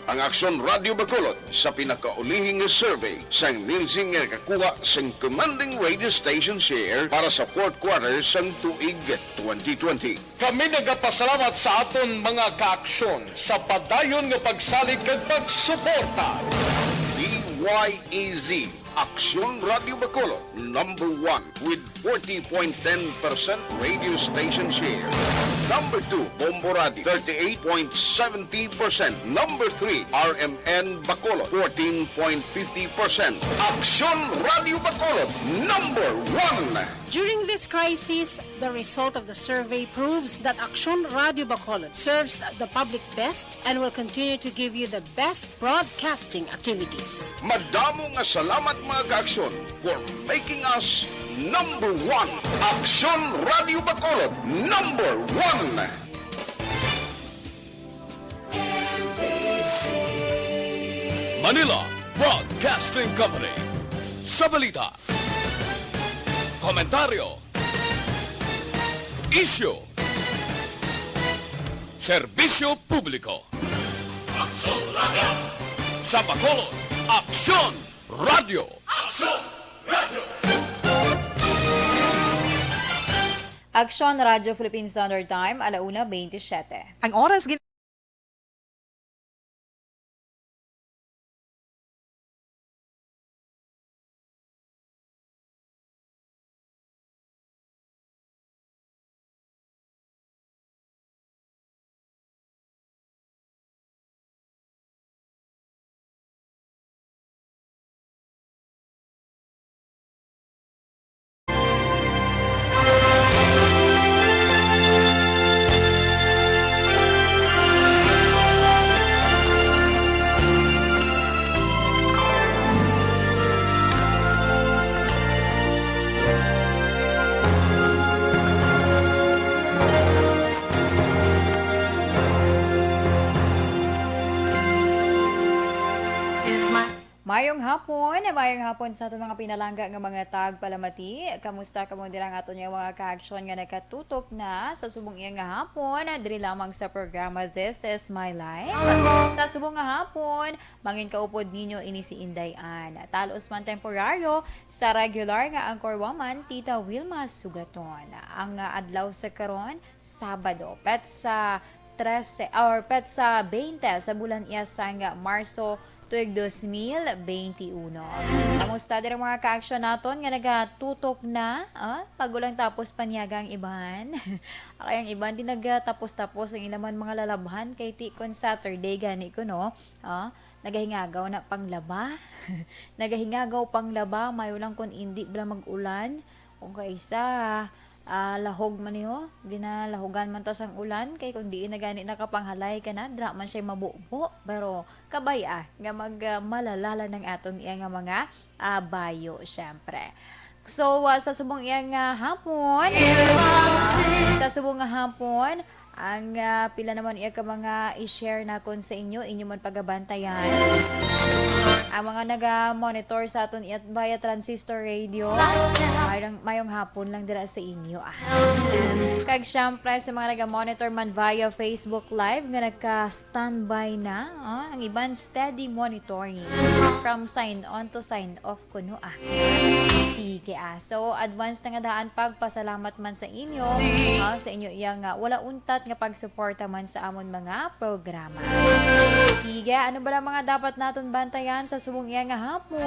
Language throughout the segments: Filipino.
ang Aksyon Radio Bacolod sa pinakaulihing survey sa Nilsing nga kakuha sa commanding radio station share para sa fourth quarter sang tuig 2020. Kami nagapasalamat sa aton mga kaaksyon sa padayon nga pagsalig kag pagsuporta. DYEZ Aksyon Radio Bacolod, number 1 with 40.10% radio station share. Number 2, Bombo Radio, 38.70%. Number 3, RMN Bacolod, 14.50%. Aksyon Radio Bacolod, number 1. During this crisis, the result of the survey proves that Aksyon Radio Bacolod serves the public best and will continue to give you the best broadcasting activities. Madamo nga salamat mga kaaksyon for making us number 1. Aksyon Radio Bacolod, number 1. Manila Broadcasting Company. Sa balita, komentaryo, isyu, serbisyo publiko. Aksyon Radio. Sa Bacolod, Aksyon Radio. Aksyon Radio. Aksyon Radio Philippine Standard Time, 1:27. Ang oras Mayong hapon sa ating mga pinalangga ng mga tagpalamati. Kamusta ka mo dirang ato niya mga ka-aksyon nga nakatutok na sa subong iya nga hapon. Diri lamang sa programa This is My Life. Sa subong nga hapon, mangin kaupod ninyo ini si Inday Ann. Talos man temporaryo sa regular nga Angkor Woman, Tita Wilma Sugaton. Ang adlaw sa karon, Sabado, pet sa 13 or pet sa 20 sa bulan iya sang Marso tuig 2021. Kamusta din mga ka-aksyon naton nga nagatutok na pagulang tapos panyagang iban. Kaya ang iban din nagtapos-tapos ang ilaman mga lalabhan kay tikon Saturday gani ko no. Nagahingagaw na panglaba. Nagahingagaw panglaba mayo lang kun hindi bala mag-ulan. Kung kaisa lahog man niyo, ginalahogan man tas ang ulan kay kung di na gani nakapanghalay ka na, dra man siya mabubo pero kabay nga magmalalala ng aton iya nga mga bayo syempre. So sa subong iya nga hapon, ang pila naman iya ka mga i-share na kon sa inyo man pagabantayan. Ang mga naga-monitor sa aton iat via transistor radio, mayong hapon lang dira sa inyo. Kag syempre sa mga naga-monitor man via Facebook Live nga nagka-standby na, ang iban steady monitoring from sign on to sign off kuno Sige so advance na nga daan pagpasalamat man sa inyo, sa inyo iyang wala untat nga pagsuporta man sa amon mga programa. Sige, ano ba lang mga dapat naton bantayan sa subong iya nga hapon?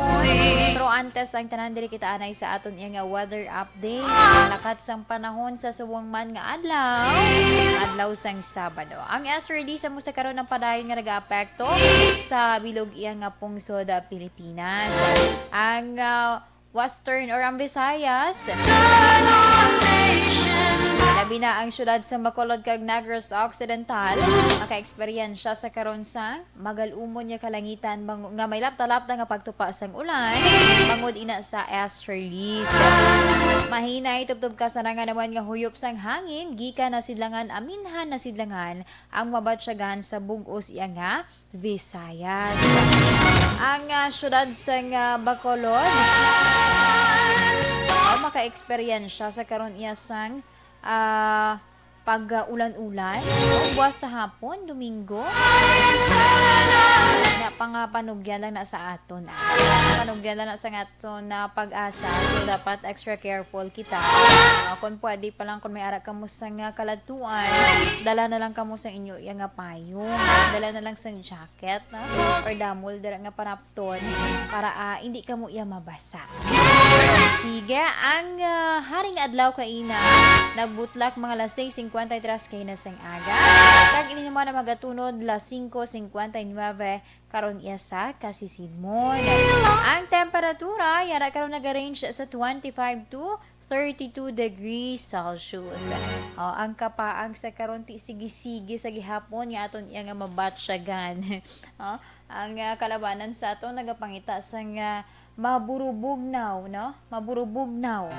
Pero antes ang tanan diri kita anay sa aton iya nga weather update. Lakat sang panahon sa subong man nga adlaw sang Sabado. Ang SRD sa mo sa karon ng padayon nga nagaapekto sa bilog iya nga pungsod Pilipinas. Ang Western or ang Visayas, labi na ang syudad sa Bacolod kag Negros Occidental, maka-eksperyensya sa karon sang magalumon niya kalangitan nga may lapta-lapta nga pagtupa sang ulan, bangod ina sa S-release. Mahina itubtob ka sa nga naman nga huyop sang hangin, gikan na sidlangan aminhan na sidlangan ang mabatsyagan sa bug-os iya nga Visayas. Ang syudad sang Bacolod, maka-eksperyensya sa karon iya sang pag ulan-ulan, o buwas sa hapon, Domingo. Na panganugyan lang na sa aton. Panugyan lang na sa aton na pag-asa. So, dapat extra careful kita. Kung pwede pa lang, kung may ara ka mo sa kalatuan, dala na lang ka mo sa inyo yung payong. Dala na lang sa jacket, no? Or damol, dala nga panapton para hindi ka mo iya mabasa. Sige, ang haring adlaw kaina, nagbutlak mga las 6:53 kay na sang aga. Tag ini naman na magatunod las 5:59 karon iya sa Kasisidmon. Ang temperatura yara karon nag-range sa 25 to 32 degrees Celsius. Ang kapaang sa karon ti sige-sige sa gihapon nga aton iya nga mabatsyagan. Ang kalabanan sa aton nagapangita sa maburubugnaw, no? Maburubugnaw.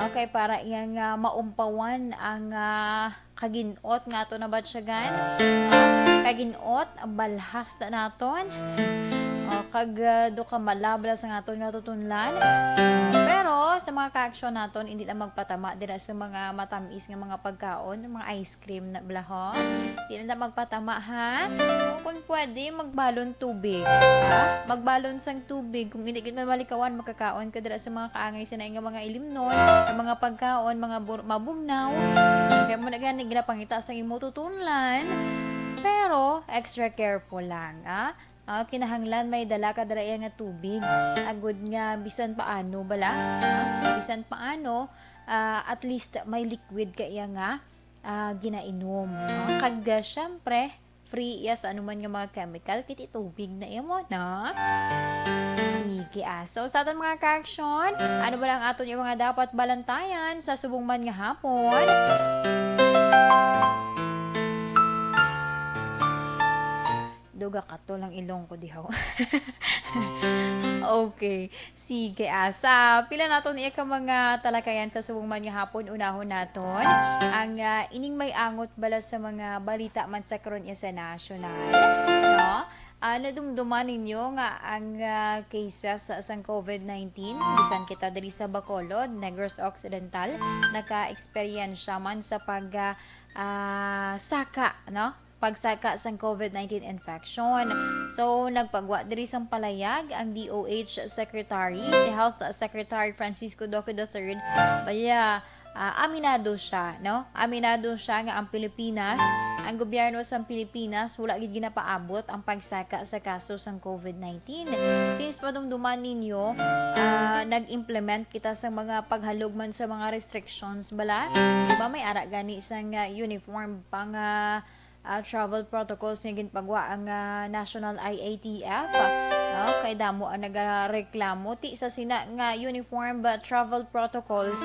Okay, para iyang maumpawan ang kaginot nga ato na batsyagan. Kaginot, balhas na naton. Kag do ka malabla sa aton nga tutunlan. Pero sa mga ka-aksyon naton hindi na magpatama dira sa mga matamis nga mga pagkaon, mga ice cream na blaho. Hindi na magpatama ha. Kung pwede magbalon tubig. Magbalon sang tubig kung hindi gid man malikawan makakaon ka dira sa mga kaangay sa nga mga ilimnon, mga pagkaon, mga mabugnaw. Kaya mo na gani ginapangita sa imo tutunlan. Pero extra careful lang, kinahanglan may dala ka dara nga tubig. Agud nga bisan paano bala? Bisan paano at least may liquid ka iya nga ginainom. Kag syempre free iya sa anuman nga mga chemical kiti tubig na iya mo na. Sige so sa aton mga ka-aksyon, ano ba lang aton yung mga dapat balantayan sa subong man nga hapon? Duga kato lang ilong ko dihaw. Okay. Sige, asa. Pila naton iya ka mga talakayan sa subong man nga hapon unahon naton. Ang ining may angot bala sa mga balita man sa karon iya sa national. No? Nadumduman ninyo nga ang cases sa COVID-19 bisan kita diri sa Bacolod, Negros Occidental, naka-experiensya man sa saka, no? Pagsaka sang COVID-19 infection. So, nagpagwa diri sang palayag ang DOH Secretary, si Health Secretary Francisco Duque III. Baya, aminado siya, no? Aminado siya nga ang Pilipinas, ang gobyerno sa Pilipinas, wala gid ginapaabot ang pagsaka sa kaso sang COVID-19. Since madumduman ninyo, nag-implement kita sa mga paghalog man sa mga restrictions bala. Diba may ara gani sang uniform pang travel protocols nga ginpagwa ang National IATF. Kay damo ang nagareklamo ti sa sina nga uniform travel protocols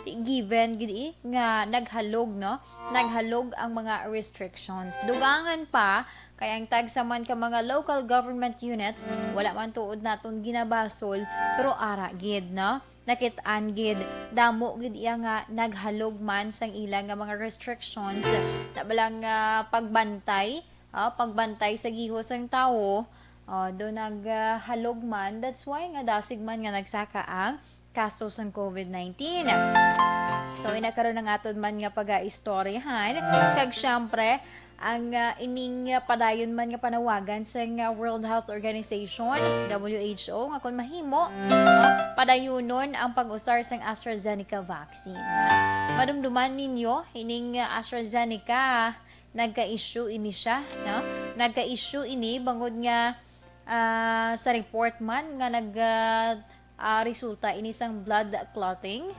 ti given gid nga naghalog, no? Naghalog ang mga restrictions. Dugangan pa kay ang tagsaman ka mga local government units wala man tuod naton ginabasol pero ara gid, no? Nakit-an gid damo gid iya nga naghalog man sang ilang nga mga restrictions na balang pagbantay sa gihos sang tawo do naghalog man. That's why nga dasig man nga nagsaka ang kaso sang COVID-19. So inakaroon ng aton man nga pag-istoryahan kag syempre ang ining padayon man nga panawagan sa World Health Organization, WHO, nga kung mahimo, padayunon ang pag-usar sang AstraZeneca vaccine. Madumduman ninyo, ining AstraZeneca, nagka-issue ini siya, no? Nagka-issue ini bangod nga sa report man nga resulta ini sang blood clotting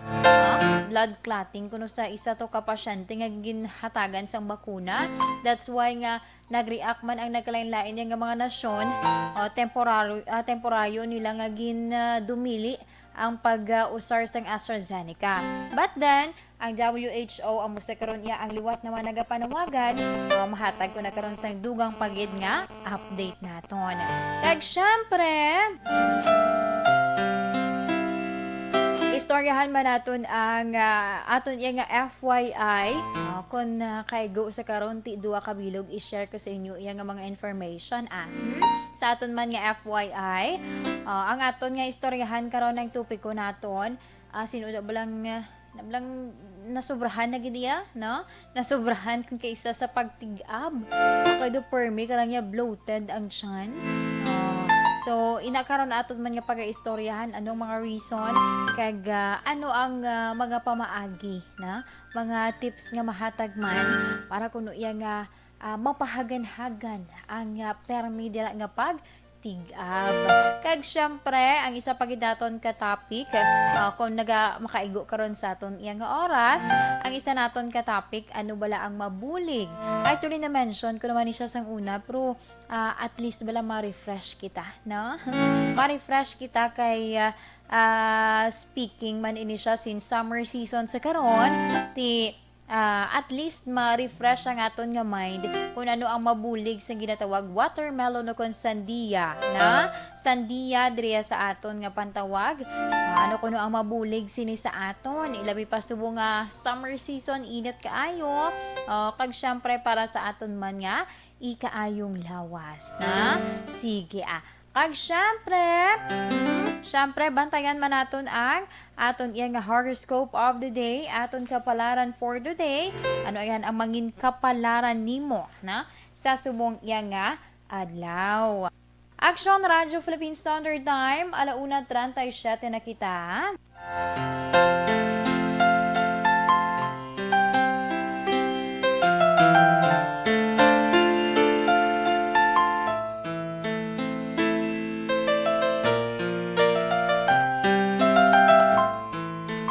kuno sa isa to ka pasyente nga ginhatagan sang bakuna. That's why nga nag-react man ang nagkalain-lain nga mga nasyon temporaryo nila nga dumili ang pag-usar sang AstraZeneca. But then ang WHO amo sa karon iya ang liwat naman nagapanawagan, mahatag ko na karon sang dugang pagid nga update naton. Kag syempre istoryahan man naton ang aton iya nga FYI kung kay go sa karon ti duha ka bilog i-share ko sa inyo iya nga mga information sa aton man nga FYI ang aton nga istoryahan karon ng topiko naton sino da balang nasobrahan na gid iya, no? Nasobrahan kung kaysa sa pagtigab. Okay do permi ka lang niya bloated ang tiyan. So inakaron aton man nga pagaistoryahan anong mga reason kag ano ang mga pamaagi na mga tips nga mahatag man para kuno iya nga mapahagan-hagan ang permi dira nga tigab. Kag syempre, ang isa pa gidaton ka topic, kung makaigo karon sa aton iyang oras, ang isa naton ka topic, ano bala ang mabulig. Actually na-mention ko naman ni siya sang una, pero at least bala ma-refresh kita, no? Ma-refresh kita kay speaking man ini siya since summer season sa karon, at least ma-refresh ang aton nga mind kung ano ang mabulig sa ginatawag watermelon o kung sandia na sandia diriya sa aton nga pantawag. Ano kuno ang mabulig sini sa aton ilabi pa subo nga summer season init kaayo, kag syempre para sa aton man nga ikaayong lawas na sige kag syempre bantayan man naton ang aton iyang horoscope of the day, aton kapalaran for the day. Ano ayan ang mangin kapalaran nimo na sa subong iyang adlaw. Action Radio Philippine Standard Time, 1:37 na kita.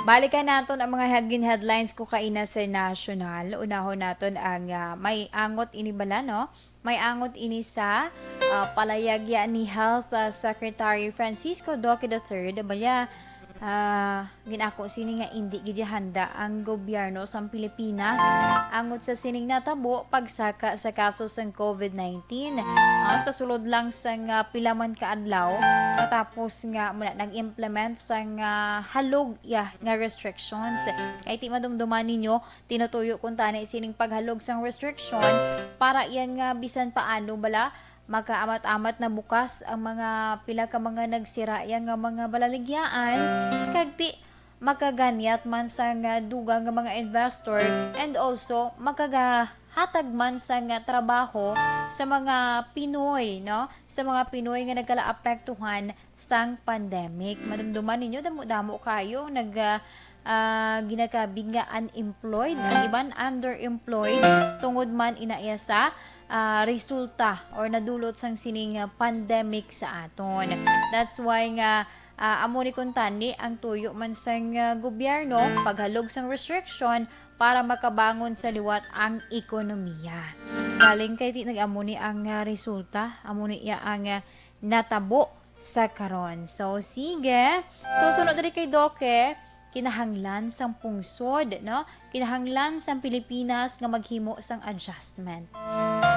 Balikan naton ang mga hagin headlines ko kaina sa national. Unahon naton ang may angot ini bala no? May angot ini sa palayagya ni Health Secretary Francisco Duque III baya ginako sini nga indi gid handa ang gobyerno sa Pilipinas angot sa sining natabo pagsaka sa kaso sang COVID-19 sa sulod lang sang pilaman ka adlaw matapos nga muna nag-implement sang halog nga restrictions kay ti madumduman ninyo tinutuyo kun tani sining paghalog sang restriction para yan nga bisan paano bala magkaamat-amat na bukas ang mga pila ka mga nagsira nga mga balaligyaan kag ti makaganyat man sa dugang nga mga investor and also makagahatag man sa trabaho sa mga Pinoy no sa mga Pinoy nga nagkalaapektuhan sang pandemic. Madumduman ninyo damo kayo ginakabing nga unemployed ang iban underemployed tungod man inaya sa resulta or nadulot sang sining pandemic sa aton. That's why nga amo ni kuntani ang tuyo man sang gobyerno paghalog sang restriction para makabangon sa liwat ang ekonomiya. Galing kay ti nag-amo ni ang resulta, amo ni iya ang natabo sa karon. So sige. So sunod diri kay Doke kinahanglan sang pungsod no kinahanglan sang Pilipinas nga maghimo sang adjustment.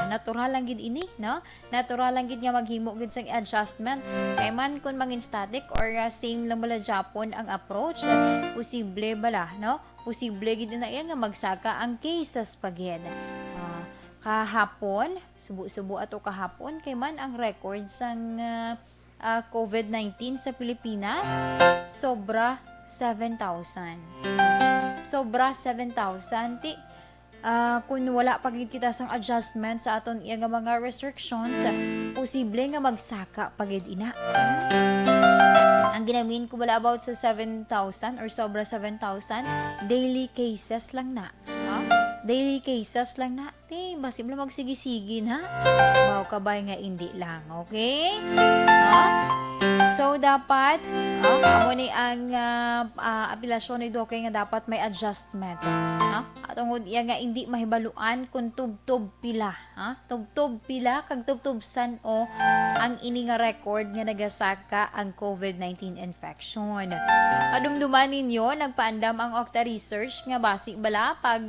Natural lang gid ini no natural lang gid nga maghimo gid sang adjustment kay man kun mangin static or same lang bala Japon ang approach posible bala no posible gid na iya nga magsaka ang cases pagid. Kahapon subo-subo ato kahapon kay man ang record sang COVID-19 sa Pilipinas sobra 7,000. Sobra 7,000. Kung wala pagid kita sang adjustment sa aton iya nga mga restrictions, posible nga magsaka pagid ina. Ang ginamin ko wala about sa 7,000 or sobra 7,000 daily cases lang na. Daily cases lang na. Basim lang magsigi-sige na. Wow, kabay nga hindi lang. Okay? So, dapat, amo ni ang apelasyon ni Doke nga dapat may adjustment. Tungod iya nga hindi mahibaluan kung tub-tub pila. Tub-tub pila, kag tub-tub san o ang ini nga record nga nagasaka ang COVID-19 infection. Madumduman ninyo, nagpaandam ang Octa Research nga basi bala pag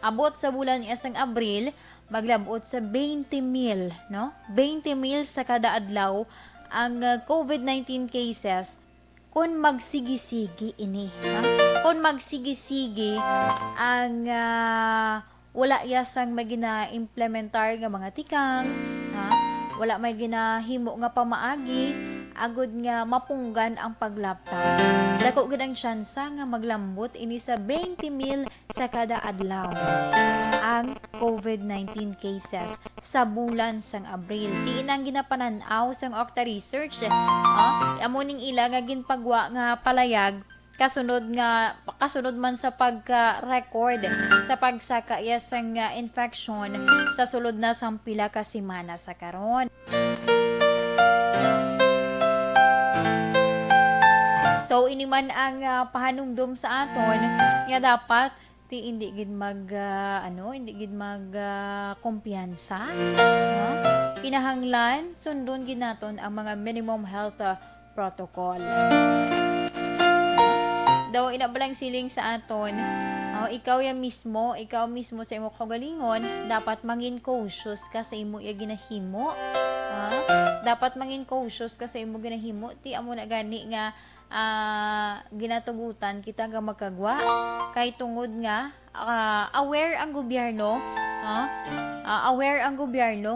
abot sa bulan isang Abril, maglabot sa 20,000, no? 20,000 sa kada adlaw ang COVID-19 cases kung magsigi-sigi ini. Kung magsigi-sigi ang wala yasang may gina-implementar nga mga tikang, wala may ginahimo nga pamaagi, agud nga mapunggan ang paglaptang. Dako gid ang tsansa nga maglambot ini sa 20,000 sa kada adlaw ang COVID-19 cases sa bulan sang Abril. Diin ang ginapananaw sang Octa Research. Amo ning ila nga ginpagwa nga palayag kasunod man sa pagka-record sa pagsakaya sang infection sa sulod na sang pila ka semana sa karon. So ini man ang pahanumdum sa aton nga dapat hindi gid kumpiyansa. Kinahanglan sundon gid naton ang mga minimum health protocol. Daw inabalang siling sa aton, ikaw mismo sa imo kaugalingon, dapat mangin cautious ka sa imo ginahimo. Dapat mangin cautious ka sa imo ginahimo. Ti amo na gani nga ginatugutan kita nga magkagwa kay tungod nga aware ang gobyerno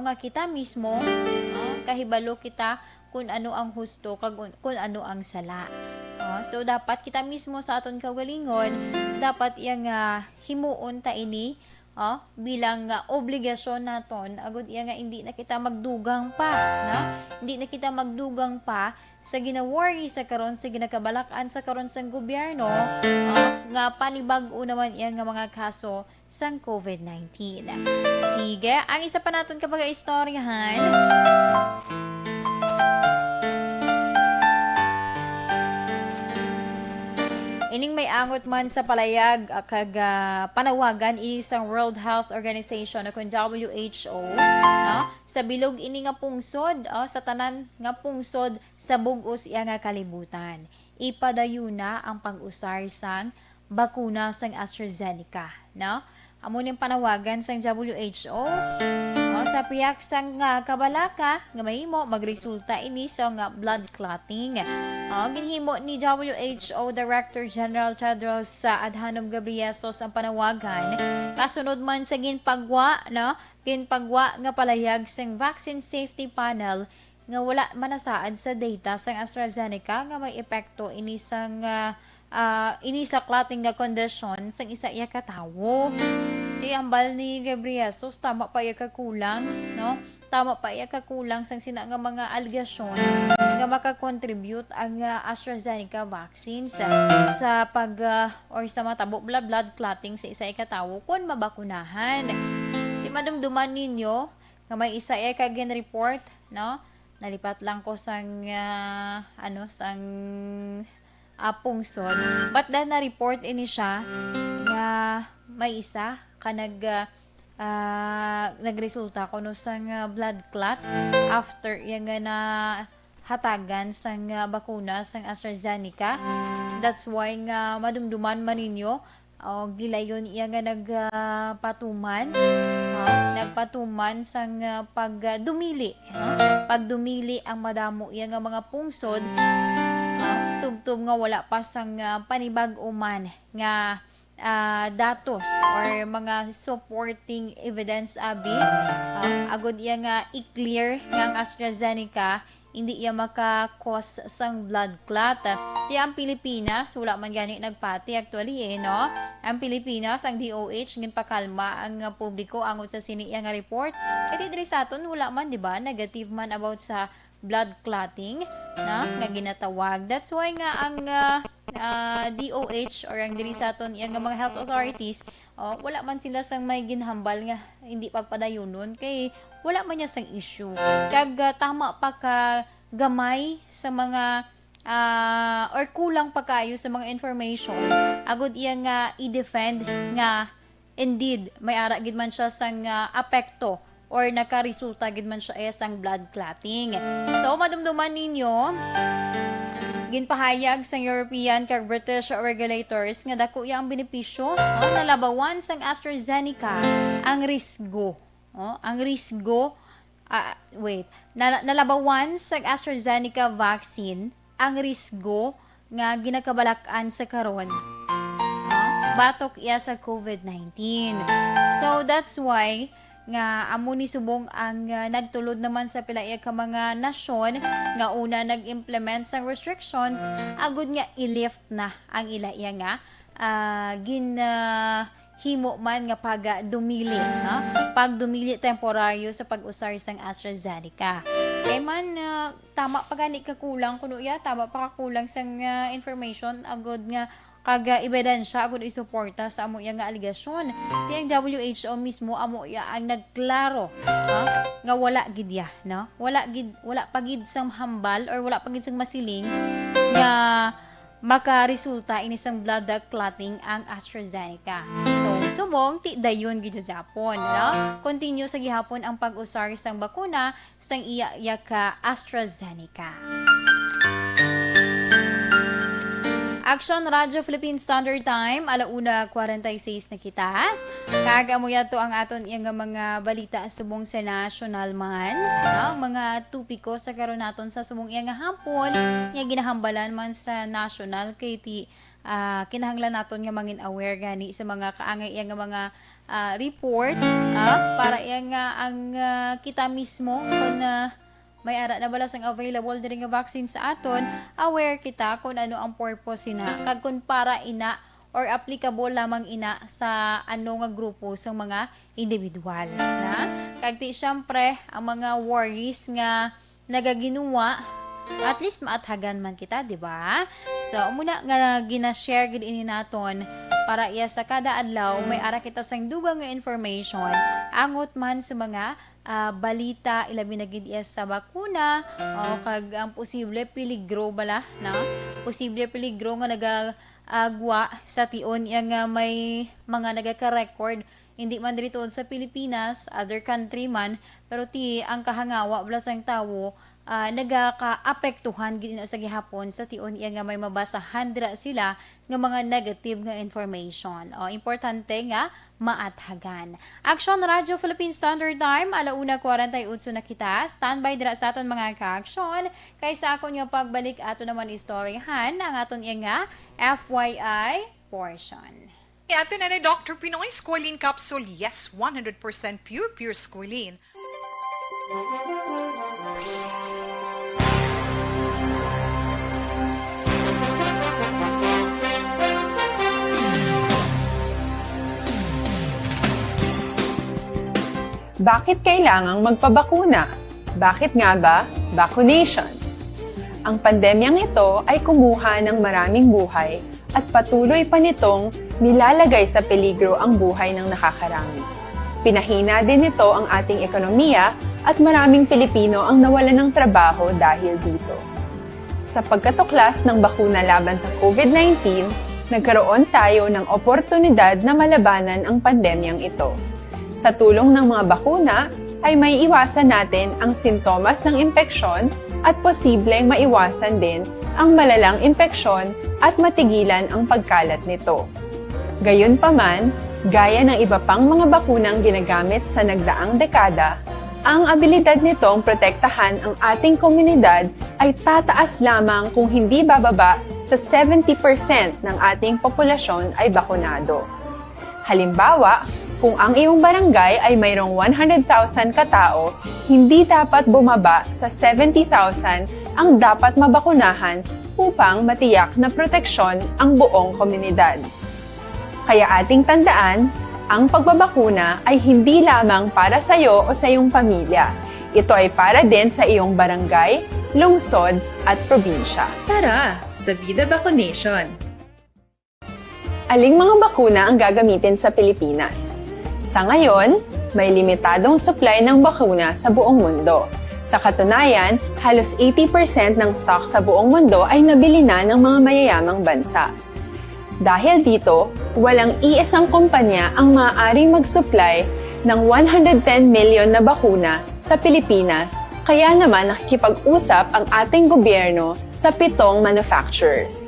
nga kita mismo kahibalo kita kung ano ang husto kung ano ang sala. So dapat kita mismo sa aton kaugalingon dapat yang himuon ta ini bilang obligasyon naton agud iya nga hindi na kita magdugang pa hindi na kita magdugang pa sa ginaworry sa karon sa ginakabalakan sa karon sang gobyerno nga panibag-o naman iya nga mga kaso sang COVID-19. Sige, ang isa pa naton kapag istoryahan ining may angot man sa palayag kag panawagan isang World Health Organization o kung WHO sa bilog ini nga pungsod sa tanan nga pungsod sa bug-os iya nga kalibutan. Ipadayuna ang pag-usar sang bakuna sang AstraZeneca, Amo ning panawagan sang WHO sa piyak sang kabalaka nga mahimo magresulta ini sa blood clotting. Ginhimo ni WHO Director General Tedros Adhanom Ghebreyesus ang panawagan kasunod man sa ginpagwa nga palayag sang Vaccine Safety Panel nga wala manasaad sa data sang AstraZeneca nga may epekto ini sa clotting nga condition sang isa iya ka tawo. Di ambal ni Ghebreyesus tama pa iya kakulang, Tama pa iya kakulang sang sina nga mga algasyon nga makakontribute ang AstraZeneca vaccine sa sa matabo blood clotting sa isa iya ka tawo kun mabakunahan. Di madumduman ninyo nga may isa iya ka report, Nalipat lang ko sang pungsod. But then na-report ini siya nga may isa ka nagresulta kuno sang blood clot after yung na hatagan sang bakuna sang AstraZeneca. That's why nga madumduman man ninyo gilayon iya nga nagpatuman sang pagdumili ang madamo iya nga mga pungsod tubtub nga wala pa sang panibag-o man nga datos or mga supporting evidence agud iya nga i-clear nga ang AstraZeneca hindi iya maka-cause sang blood clot. Kaya ang Pilipinas wala man gani nagpati actually ang Pilipinas ang DOH ginpakalma ang publiko angod sa sini iya nga report kay diri sa aton wala man di ba negative man about sa blood clotting nga ginatawag. That's why nga ang DOH or ang diri sa aton yang mga health authorities wala man sila sang may ginhambal nga hindi pagpadayunon kay wala man niya sang issue kag tama pa ka gamay sa mga or kulang pa kayo sa mga information agud iya nga i-defend nga indeed may ara gid man siya sang apekto or nakaresulta gid man siya sang blood clotting. So madumduman ninyo ginpahayag sang European kag British regulators nga dako iya ang benepisyo nalabawan sang AstraZeneca ang risgo. Nalabawan sang AstraZeneca vaccine ang risgo nga ginakabalakan sa karon. Batok iya sa COVID-19. So that's why nga amo ni subong ang nagtulod naman sa pilaya ka mga nasyon nga una nag-implement sang restrictions agud nga i-lift na ang ilaya nga himo man nga dumili pag dumili temporaryo sa pag-usar sang AstraZeneca. Kay man tama pa gani ka kulang kuno tama pa ka kulang sang information agud nga kaga ebidensya agud isuporta sa amo nga aligasyon. Ti ang WHO mismo amo ang nagklaro nga wala gid no? Wala pa gid sang hambal or wala pa gid sang masiling nga makaresulta inisang blood clotting ang AstraZeneca. So, subong ti dayon gid sa Japon, no? Continue sa gihapon ang pag-usar sang bakuna sang iya ka AstraZeneca. Action Radio Philippine Standard Time, 1:46 na kita. Kaga mo yato ang aton iyang mga balita subong sa national man, no? Mga tupiko sa karon naton sa subong iyang hapon, nga ginahambalan man sa national kay ti kinahanglan naton nga mangin aware gani sa mga kaangay iyang mga report para iyang ang kita mismo kung may ara na balas ang available diri nga vaccine sa aton, aware kita kung ano ang purpose ina kag kung para ina or applicable lamang ina sa ano nga grupo sa mga individual na kag ti syempre ang mga worries nga nagaginuwa at least maathagan man kita, di ba? So muna nga gina-share gid ini naton para iya sa kada adlaw may ara kita sang dugang nga information angot man sa mga balita ilabi na gid iya sa bakuna o kag ang posible peligro bala na posible peligro nga nagagwa sa tion nga may mga nagaka-record hindi man diri sa Pilipinas, other country man, pero ti ang kahangawa bala sang tawo nagaka-apektuhan gid sa gihapon sa tion nga may mabasahan dira sila nga mga negative nga information. O importante nga maathagan. Action Radio Philippine Standard Time, 1:48 na kita. Standby dira sa aton mga ka-action. Kaysa akon nga pagbalik ato naman istoryahan ang aton nga FYI portion. Ato na ni Dr. Pinoy Squalene Capsule. Yes, 100% pure squalene. Bakit kailangang magpabakuna? Bakit nga ba vaccination? Ang pandemyang ito ay kumuha ng maraming buhay at patuloy pa nitong nilalagay sa peligro ang buhay ng nakakarami. Pinahina din nito ang ating ekonomiya at maraming Pilipino ang nawalan ng trabaho dahil dito. Sa pagkatuklas ng bakuna laban sa COVID-19, nagkaroon tayo ng oportunidad na malabanan ang pandemyang ito. Sa tulong ng mga bakuna, ay may iwasan natin ang sintomas ng impeksyon at posibleng maiwasan din ang malalang impeksyon at matigilan ang pagkalat nito. Gayunpaman, gaya ng iba pang mga bakunang ginagamit sa nagdaang dekada, ang abilidad nitong protektahan ang ating komunidad ay tataas lamang kung hindi bababa sa 70% ng ating populasyon ay bakunado. Halimbawa, kung ang iyong barangay ay mayroong 100,000 katao, hindi dapat bumaba sa 70,000 ang dapat mabakunahan upang matiyak na proteksyon ang buong komunidad. Kaya ating tandaan, ang pagbabakuna ay hindi lamang para sa iyo o sa iyong pamilya. Ito ay para din sa iyong barangay, lungsod at probinsya. Tara, sa Vida Vaccination! Aling mga bakuna ang gagamitin sa Pilipinas? Sa ngayon, may limitadong supply ng bakuna sa buong mundo. Sa katunayan, halos 80% ng stock sa buong mundo ay nabili na ng mga mayayamang bansa. Dahil dito, walang iisang kumpanya ang maaaring mag-supply ng 110 million na bakuna sa Pilipinas, kaya naman nakikipag-usap ang ating gobyerno sa 7 manufacturers.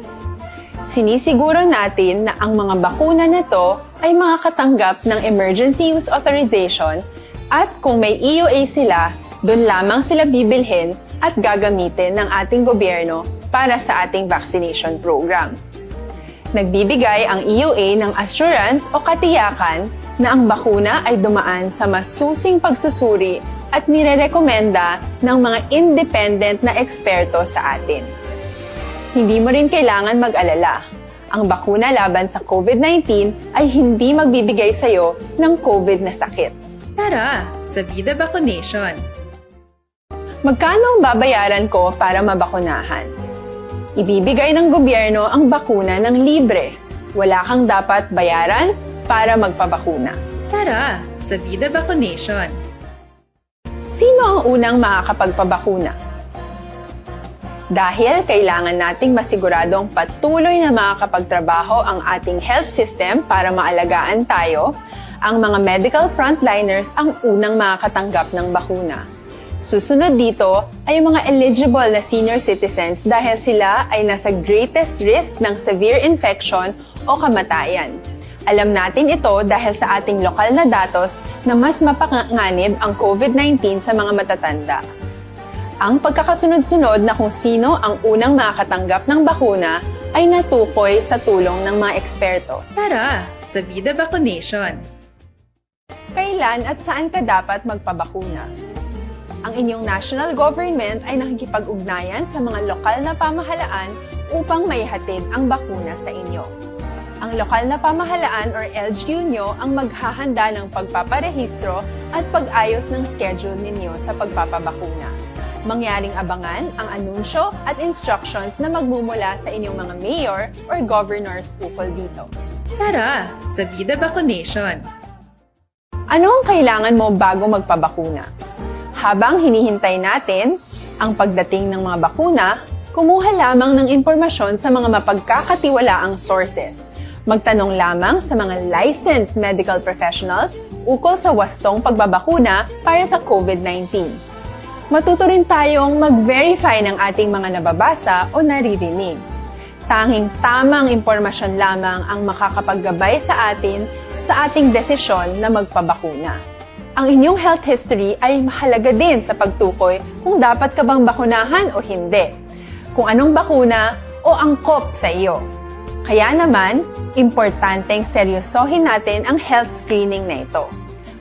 Sinisiguro natin na ang mga bakuna na ito ay makakatanggap ng Emergency Use Authorization at kung may EUA sila, doon lamang sila bibilhin at gagamitin ng ating gobyerno para sa ating vaccination program. Nagbibigay ang EUA ng assurance o katiyakan na ang bakuna ay dumaan sa masusing pagsusuri at nirerekomenda ng mga independent na eksperto sa atin. Hindi mo rin kailangan mag-alala. Ang bakuna laban sa COVID-19 ay hindi magbibigay sa'yo ng COVID na sakit. Tara sa Vida Vaccination. Magkano ang babayaran ko para mabakunahan? Ibibigay ng gobyerno ang bakuna ng libre. Wala kang dapat bayaran para magpabakuna. Tara sa Vida Vaccination. Sino ang unang makakapagpabakuna? Dahil kailangan nating masiguradong patuloy na makakapagtrabaho ang ating health system para maalagaan tayo, ang mga medical frontliners ang unang makakatanggap ng bakuna. Susunod dito ay yung mga eligible na senior citizens dahil sila ay nasa greatest risk ng severe infection o kamatayan. Alam natin ito dahil sa ating lokal na datos na mas mapanganib ang COVID-19 sa mga matatanda. Ang pagkakasunod-sunod na kung sino ang unang makakatanggap ng bakuna ay natukoy sa tulong ng mga eksperto. Tara sa Vida Vaccination. Kailan at saan ka dapat magpabakuna? Ang inyong national government ay nakikipag-ugnayan sa mga lokal na pamahalaan upang maihatid ang bakuna sa inyo. Ang lokal na pamahalaan or LGU nyo ang maghahanda ng pagpaparehistro at pag-ayos ng schedule ninyo sa pagpapabakuna. Mangyaring abangan ang anunsyo at instructions na magmumula sa inyong mga mayor or governors ukol dito. Tara sa Vida Vaccination. Ano ang kailangan mo bago magpabakuna? Habang hinihintay natin ang pagdating ng mga bakuna, kumuha lamang ng impormasyon sa mga mapagkakatiwalaang sources. Magtanong lamang sa mga licensed medical professionals ukol sa wastong pagbabakuna para sa COVID-19. Matuto rin tayong mag-verify ng ating mga nababasa o naririnig. Tanging tamang impormasyon lamang ang makakapaggabay sa atin sa ating desisyon na magpabakuna. Ang inyong health history ay mahalaga din sa pagtukoy kung dapat ka bang bakunahan o hindi, kung anong bakuna o angkop sa iyo. Kaya naman, importanteng seryosohin natin ang health screening na ito.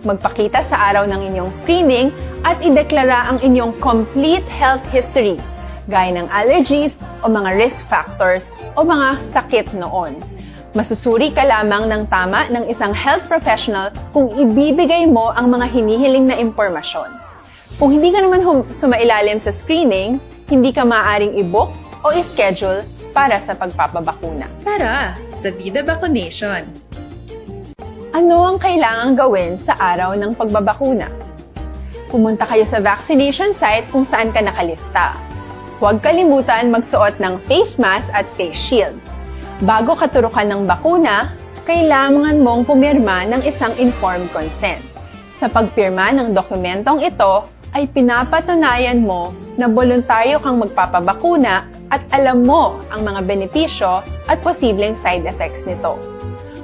Magpakita sa araw ng inyong screening at ideklara ang inyong complete health history, gaya ng allergies o mga risk factors o mga sakit noon. Masusuri ka lamang ng tama ng isang health professional kung ibibigay mo ang mga hinihiling na impormasyon. Kung hindi ka naman sumailalim sa screening, hindi ka maaaring i-book o i-schedule para sa pagpapabakuna. Tara sa Vida Vaccination. Ano ang kailangang gawin sa araw ng pagbabakuna? Pumunta kayo sa vaccination site kung saan ka nakalista. Huwag kalimutan magsuot ng face mask at face shield. Bago ka turukan ng bakuna, kailangan mong pumirma ng isang informed consent. Sa pagpirma ng dokumentong ito, ay pinapatunayan mo na voluntaryo kang magpapabakuna at alam mo ang mga benepisyo at posibleng side effects nito.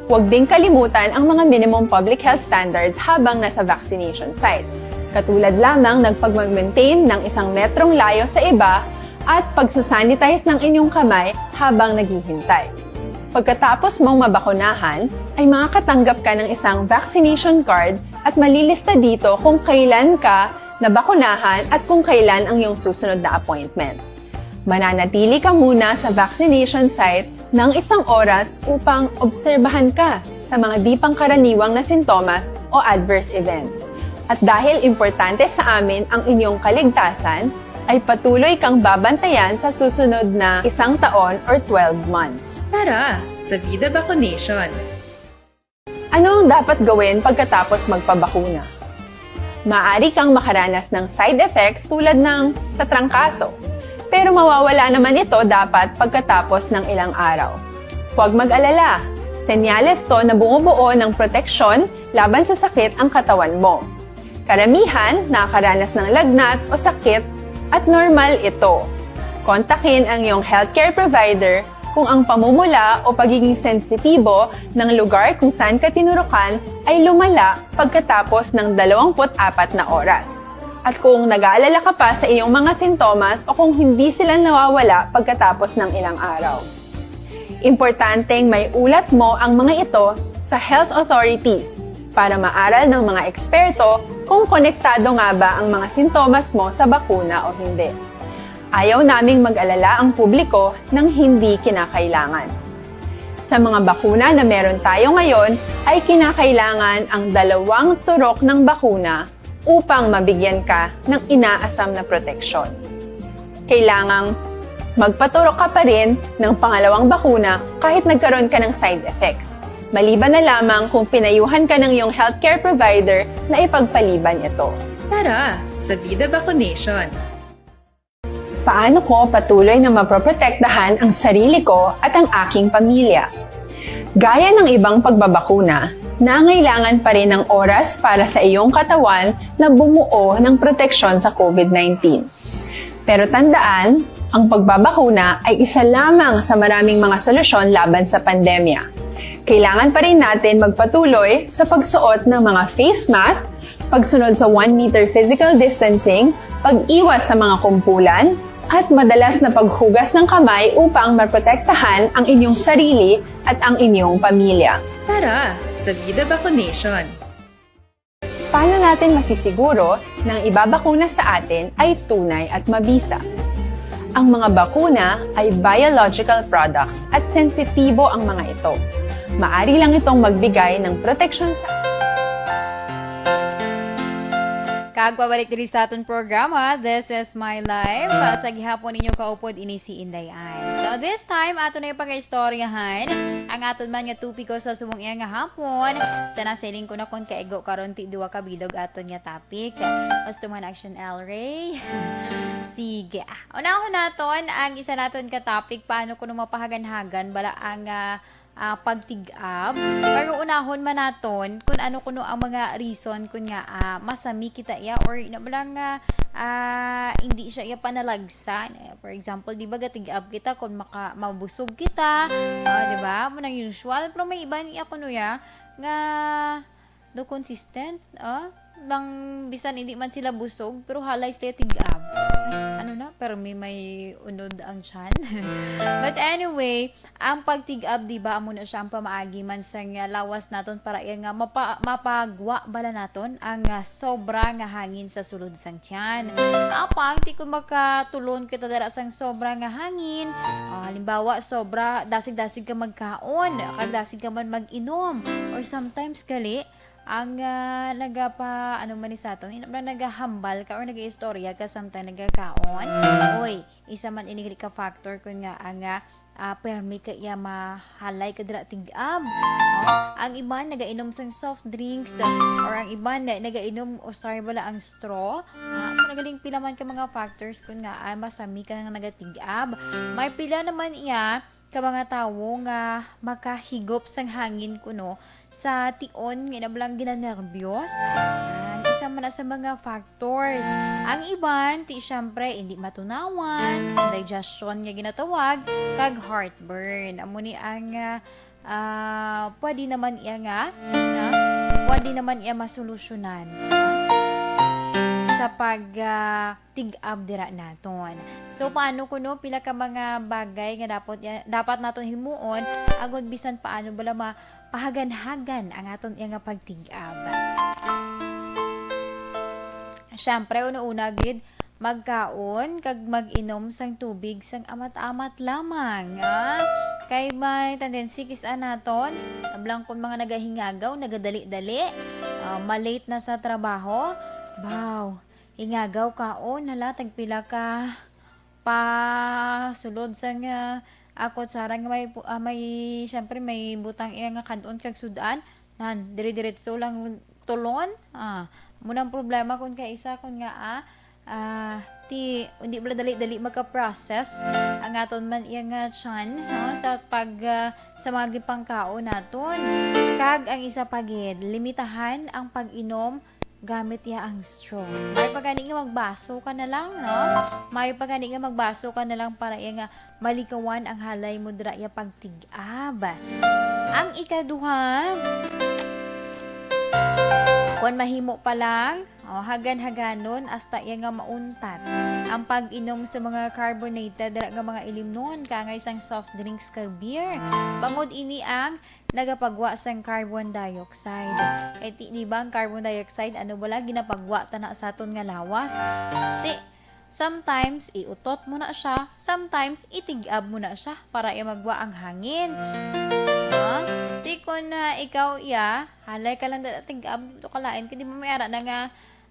Huwag din kalimutan ang mga minimum public health standards habang nasa vaccination site. Katulad lamang nagpag-maintain ng 1 metrong layo sa iba at pagsasanitize ng inyong kamay habang naghihintay. Pagkatapos mong mabakunahan, ay makakatanggap ka ng isang vaccination card at malilista dito kung kailan ka nabakunahan at kung kailan ang iyong susunod na appointment. Mananatili ka muna sa vaccination site ng 1 oras upang obserbahan ka sa mga di pangkaraniwang na sintomas o adverse events. At dahil importante sa amin ang inyong kaligtasan, ay patuloy kang babantayan sa susunod na 1 taon or 12 months. Tara sa Vida Vaccination. Ano ang dapat gawin pagkatapos magpabakuna? Maaari kang makaranas ng side effects tulad ng sa trangkaso. Pero mawawala naman ito dapat pagkatapos ng ilang araw. Huwag mag-alala. Senyales to na bumubuo ng proteksyon laban sa sakit ang katawan mo. Karamihan nakakaranas ng lagnat o sakit at normal ito. Kontakin ang iyong healthcare provider kung ang pamumula o pagiging sensitibo ng lugar kung saan ka tinurukan ay lumala pagkatapos ng 24 na oras. At kung nag-aalala ka pa sa iyong mga sintomas o kung hindi sila nawawala pagkatapos ng ilang araw. Importanteng may ulat mo ang mga ito sa health authorities para maaral ng mga eksperto kung konektado nga ba ang mga sintomas mo sa bakuna o hindi. Ayaw naming mag-alala ang publiko ng hindi kinakailangan. Sa mga bakuna na meron tayo ngayon ay kinakailangan ang 2 turok ng bakuna upang mabigyan ka ng inaasam na proteksyon. Kailangang magpaturok ka pa rin ng pangalawang bakuna kahit nagkaroon ka ng side effects. Maliban na lamang kung pinayuhan ka ng iyong healthcare provider na ipagpaliban ito. Tara sa Vida Vaccination! Paano ko patuloy na maproprotektahan ang sarili ko at ang aking pamilya? Gaya ng ibang pagbabakuna, nangailangan pa rin ng oras para sa iyong katawan na bumuo ng proteksyon sa COVID-19. Pero tandaan, ang pagbabakuna ay isa lamang sa maraming mga solusyon laban sa pandemya. Kailangan pa rin natin magpatuloy sa pagsuot ng mga face mask, pagsunod sa 1 meter physical distancing, pag-iwas sa mga kumpulan, at madalas na paghugas ng kamay upang maprotektahan ang inyong sarili at ang inyong pamilya. Tara sa Vida Vaccination! Paano natin masisiguro na ang ibabakuna sa atin ay tunay at mabisa? Ang mga bakuna ay biological products at sensitibo ang mga ito. Maari lang itong magbigay ng proteksyon sa Kagpabalik diri sa aton programa, This is My Life. Sa gihapon ninyo kaupod ini si Indayan. So this time, ato na yung pag-istoryahan ang aton man nga tupiko sa subong iya nga hapon. Sa nasiling ko na kon kaigo karon ti duwa ka bilog aton nga topic. Gusto man action El Ray. Sige. Unahon naton ang isa naton ka topic, paano kuno mapahagan-hagan bala ang pagtig-up. Pero unahon man naton kung ano kuno ang mga reason kun nga masami kita iya or nabalang hindi siya iya panalagsan. For example, di ba gatig-up kita kung mabusog kita, di ba? Mo nang usual, pero may iba niya kuno ya nga do consistent, bang bisan hindi man sila busog pero halay sila tig-up. Ano na, pero may unod ang tiyan. But anyway, ang pagtig-up, di ba, amo na siya ang pamaagi man sa lawas naton para yan nga mapagwa bala naton ang sobra nga hangin sa sulod sang tiyan. Apang ti kung makatulon kita dara sang sobra nga hangin, halimbawa sobra dasig-dasig ka magkaon, dasig ka man mag-inom, or sometimes kali ang nagahambal ka or nag-istorya ka samtang nagakaon. Oy, isa man inigri ka factor kung nga ang permi ka iya mahalay ka dira tig-ab. Ang iba nagainom sang soft drinks or ang iba nagainom usar bala ang straw. Nagaling pila man ka mga factors kung nga masami ka nga nagatig-ab. May pila naman iya ka mga tawo nga makahigop sang hangin kuno sa tion nga nablang ginanervyos. Isa man na sa mga factors. Ang iban ti syempre hindi matunawan, digestion nga ginatawag, kag heartburn. Amo ni ang pwede naman iya pwede naman iya masolusyonan sa pag tig-up dira naton. So paano kuno pila ka mga bagay nga dapat naton himuon agud bisan paano bala mapahagan-hagan ang aton iya nga pagtig-up. Syempre una-una gid magkaon kag mag-inom sang tubig sang amat-amat lamang. Kay may tendency kisa naton ablang kun mga nagahingagaw, nagadali-dali, malate na sa trabaho. Wow, ingagaw kaon hala tagpila ka pa sulod sang akot sarang may syempre may butang iya nga kadon kag sudan nan dire-diretso lang tulon. Munang problema kun kaisa kun nga hindi bala dali-dali magka-process ang aton man iya nga tiyan sa sa mga gipangkaon naton. Kag ang isa pagid limitahan ang pag-inom gamit ya ang straw. May pagani nga magbaso ka na lang, no? May pagani nga magbaso ka na lang para iya nga malikawan ang halay mo dira ya pagtig-ab. Ang ikaduha, kung mahimo pa lang, Hagan-haganon hasta iya nga mauntat. Ang pag-inom sa mga carbonated dira nga mga ilimnon kangay sang soft drinks kag beer. Bangod ini ang nagapagwa sang carbon dioxide. Di ba ang carbon dioxide ano bala ginapagwa ta na sa aton nga lawas. Sometimes iutot mo na siya, sometimes itigab mo na siya para magwa ang hangin. Di ko na ikaw halay ka lang tigab to kalain kadi mo may ara na nga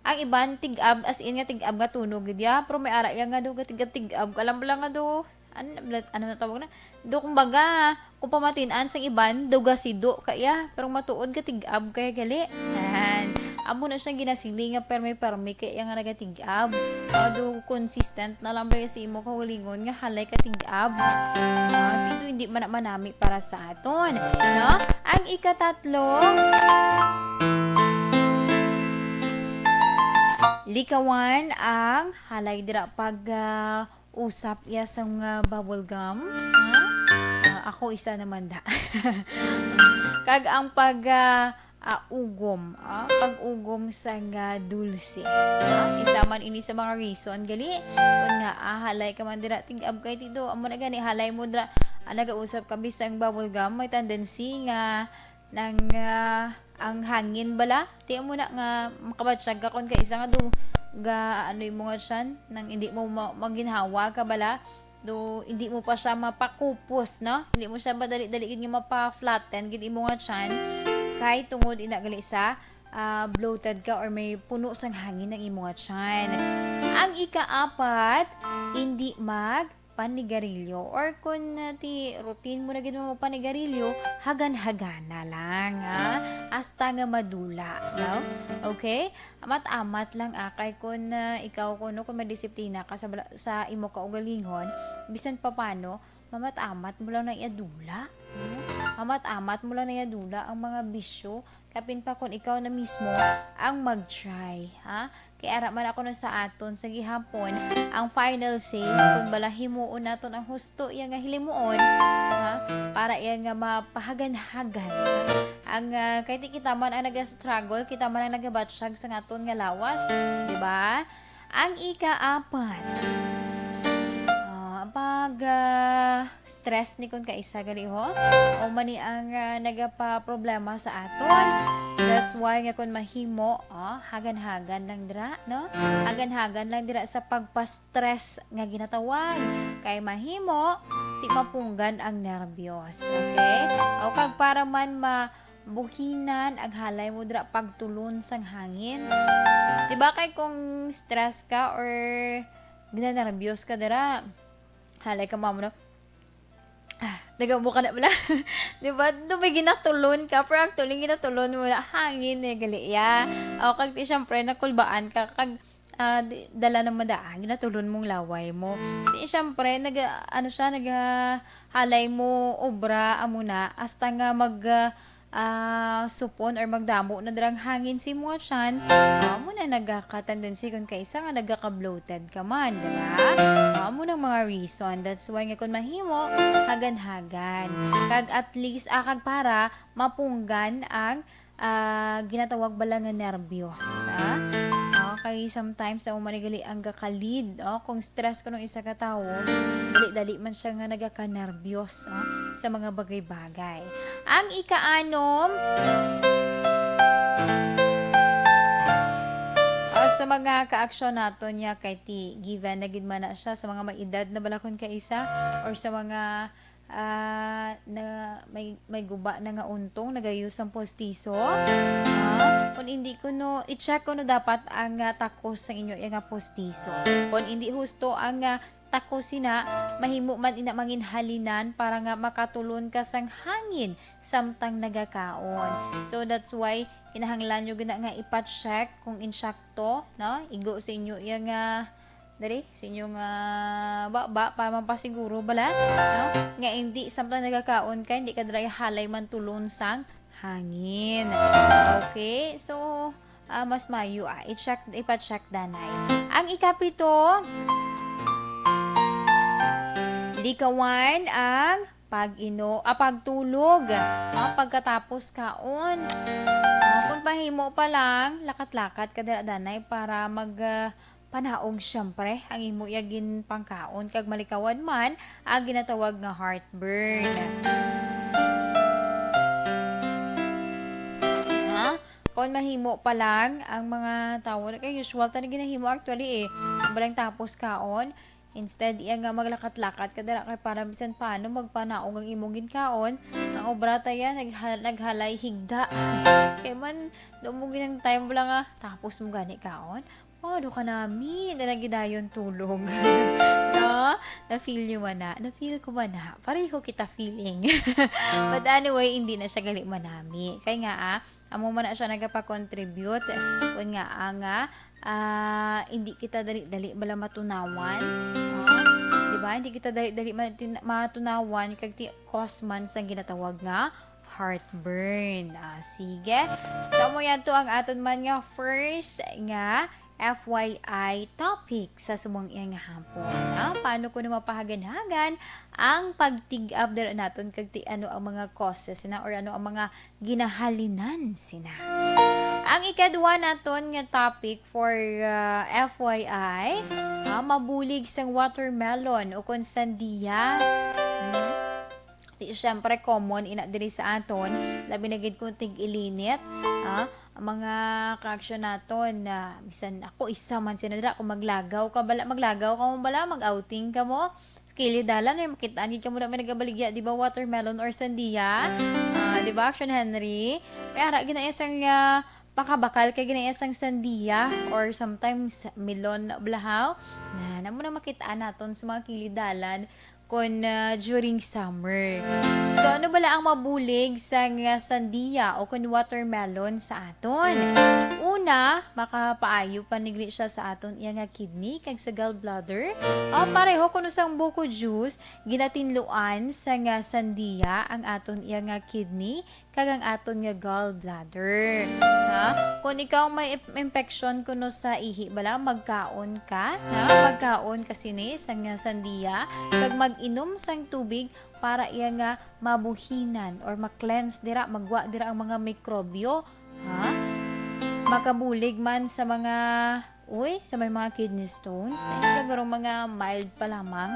ang iban tigab as in nga tigab nga tunog pero may ara yang nga do tigab kalam lang nga do ano na tawag na do kumbaga kung pamatinan sa iban duga sido kaya pero matuod ka tigab kaya gali amo na siya ginasiling nga permi kaya nga nagatigab do consistent na lang ba si imo kahulingon nga halay ka tigab dito hindi man manami para sa aton no ang ikatatlo likawan ang halay dira pag usap ya sang bubble gum. Ako isa naman da. Kag ang pag ugom, pag-ugom sang dulce. Isa man ini sa mga reason gali kun nga halay ka man dira tingab kay tito amo na gani halay mo dira nagausap ka bisang bubble gum may tendency nga nang ang hangin bala ti mo na nga makabatsyag ka kon ka isa nga do ga ano mo nga siyan nang hindi mo maginhawa ka bala do hindi mo pa siya mapakupos no hindi mo siya madali-dali gid mapa-flatten gid imo nga siyan kay tungod ina gali sa bloated ka or may puno sang hangin ng imo nga tiyan. Ang ikaapat, hindi panigarilyo or kung ti routine mo na gid mo panigarilyo hagan-hagana lang hasta nga madula no okay amat-amat lang kay kung ikaw kuno kung madisiplina ka sa imo kaugalingon bisan pa paano mamat-amat mo lang na iadula mamat-amat mo lang na iadula ang mga bisyo kapin pa kung ikaw na mismo ang mag-try kaya ara man ako nun sa aton sa gihapon ang final say kung bala himuon naton ang husto iya nga hilimuon para iya nga mapahagan-hagan ang kay ti kita man ang naga-struggle kita man ang nagabatsyag sa aton nga lawas di ba ang ikaapat pag stress ni kun kaisa gali ho o mani ang nagapa-problema sa aton that's why nga kun mahimo hagan-hagan lang dira no hagan-hagan lang dira sa pagpa-stress nga ginatawag kay mahimo ti mapunggan ang nerbiyos okay o kag para man buhinan ang halay mo dira pagtulon sang hangin diba kay kung stress ka or ginanerbiyos ka dira halay ka mamo no nagamo ka na bala di ba may ginatulon ka pero actually ginatulon mo na hangin gali o kag ti syempre nakulbaan ka kag dala na madaan ginatulon mong laway mo ti syempre halay mo obra amo na hasta nga supon or magdamo na darang hangin si mo siyan mo na nagaka-tendency kung kaisa nga nagaka-bloated ka man diba mo ng mga reason that's why nga kung mahimo hagan-hagan kag at least kag para mapunggan ang ginatawag bala nga nerbiyos kay sometimes umanigali ang gakalid kung stress ko ng isa ka tao dali-dali man siya nga nagaka-nerbiyos sa mga bagay-bagay ang ikaanom sa mga ka-aksyon nato niya kay ti given na gid man na siya sa mga maedad na balakon ka isa or sa mga na may guba na nga untong nagayusang postiso kung hindi ko i-check ko dapat ang takos sa inyo yung postiso kung hindi husto ang takos sina mahimo man ina mangin halinan para nga makatulon ka sang hangin samtang nagakaon so that's why kinahanglan nyo gina nga ipa-check kung insakto igo sa inyo yung dari sa inyong baba para mampasiguro bala nga hindi samtang nagakaon ka hindi ka dry halay man tulon sang hangin okay so mas mayo ipa-check danay ang ikapito likawan ang pagtulog pagkatapos kaon Kung pahimo pa lang, lakat-lakat kadala-danay para panaog syempre ang imo yagin pangkaon kag malikawan man ang ginatawag nga heartburn. Ha? Kung mahimo pa lang ang mga tao kay usual tani ginahimo actually balang tapos kaon instead iya nga maglakat-lakat kadala kay para bisan paano magpanaog ang imong ginkaon ang obra ta yan naghalay higda kay man dumugin ang time lang tapos mo gani kaon do ka nami na nagidayon tulog. No? Na-feel nyo man na. Na-feel ko man na. Pareho kita feeling. But anyway, hindi na siya gali manami. Kaya nga amo man na siya nagpa-contribute. Kung nga hindi kita dali-dali bala matunawan. Diba? Hindi kita dali-dali matunawan kag ti cause man sa ginatawag nga heartburn. Sige. So mo yan to ang aton man nga first nga FYI topic sa sumong iyang hapon. Paano ko na mapahagan-hagan ang pag-tig-up there naton kag ano ang mga causes sina or ano ang mga ginahalinan sina. Ang ikadua naton nga topic for FYI, mabulig sang watermelon o kon sandiya. Siyempre common ina diri sa aton labi na gid kung tig-ilinit ang mga ka-action naton na bisan ako isa man sinadra kung maglagaw ka mo bala mag-outing ka mo skili dalan ay makitaan gid ka mo na may nagabaligya di ba watermelon or sandiya di ba Action Henry may ara ginaisang pakabakal kay ginaisang sandiya or sometimes melon blahaw na namo na makitaan naton sa mga kilidalan kon during summer. So ano bala ang mabulig sa sandiya o kun watermelon sa aton? Una, makapaayo panigri siya sa aton iya nga kidney kag sa gallbladder. Pareho kuno sang buko juice ginatinluan sa nga sandiya ang aton iya nga kidney kag ang aton nga gallbladder. Kung ikaw may infection kuno sa ihi bala magkaon ka, magkaon ka sini sa nga sandiya kag mag-inom sang tubig para iya nga mabuhinan or ma-cleanse dira magwa dira ang mga mikrobyo makabulig man sa mga sa may mga kidney stones siguro mga mild pa lamang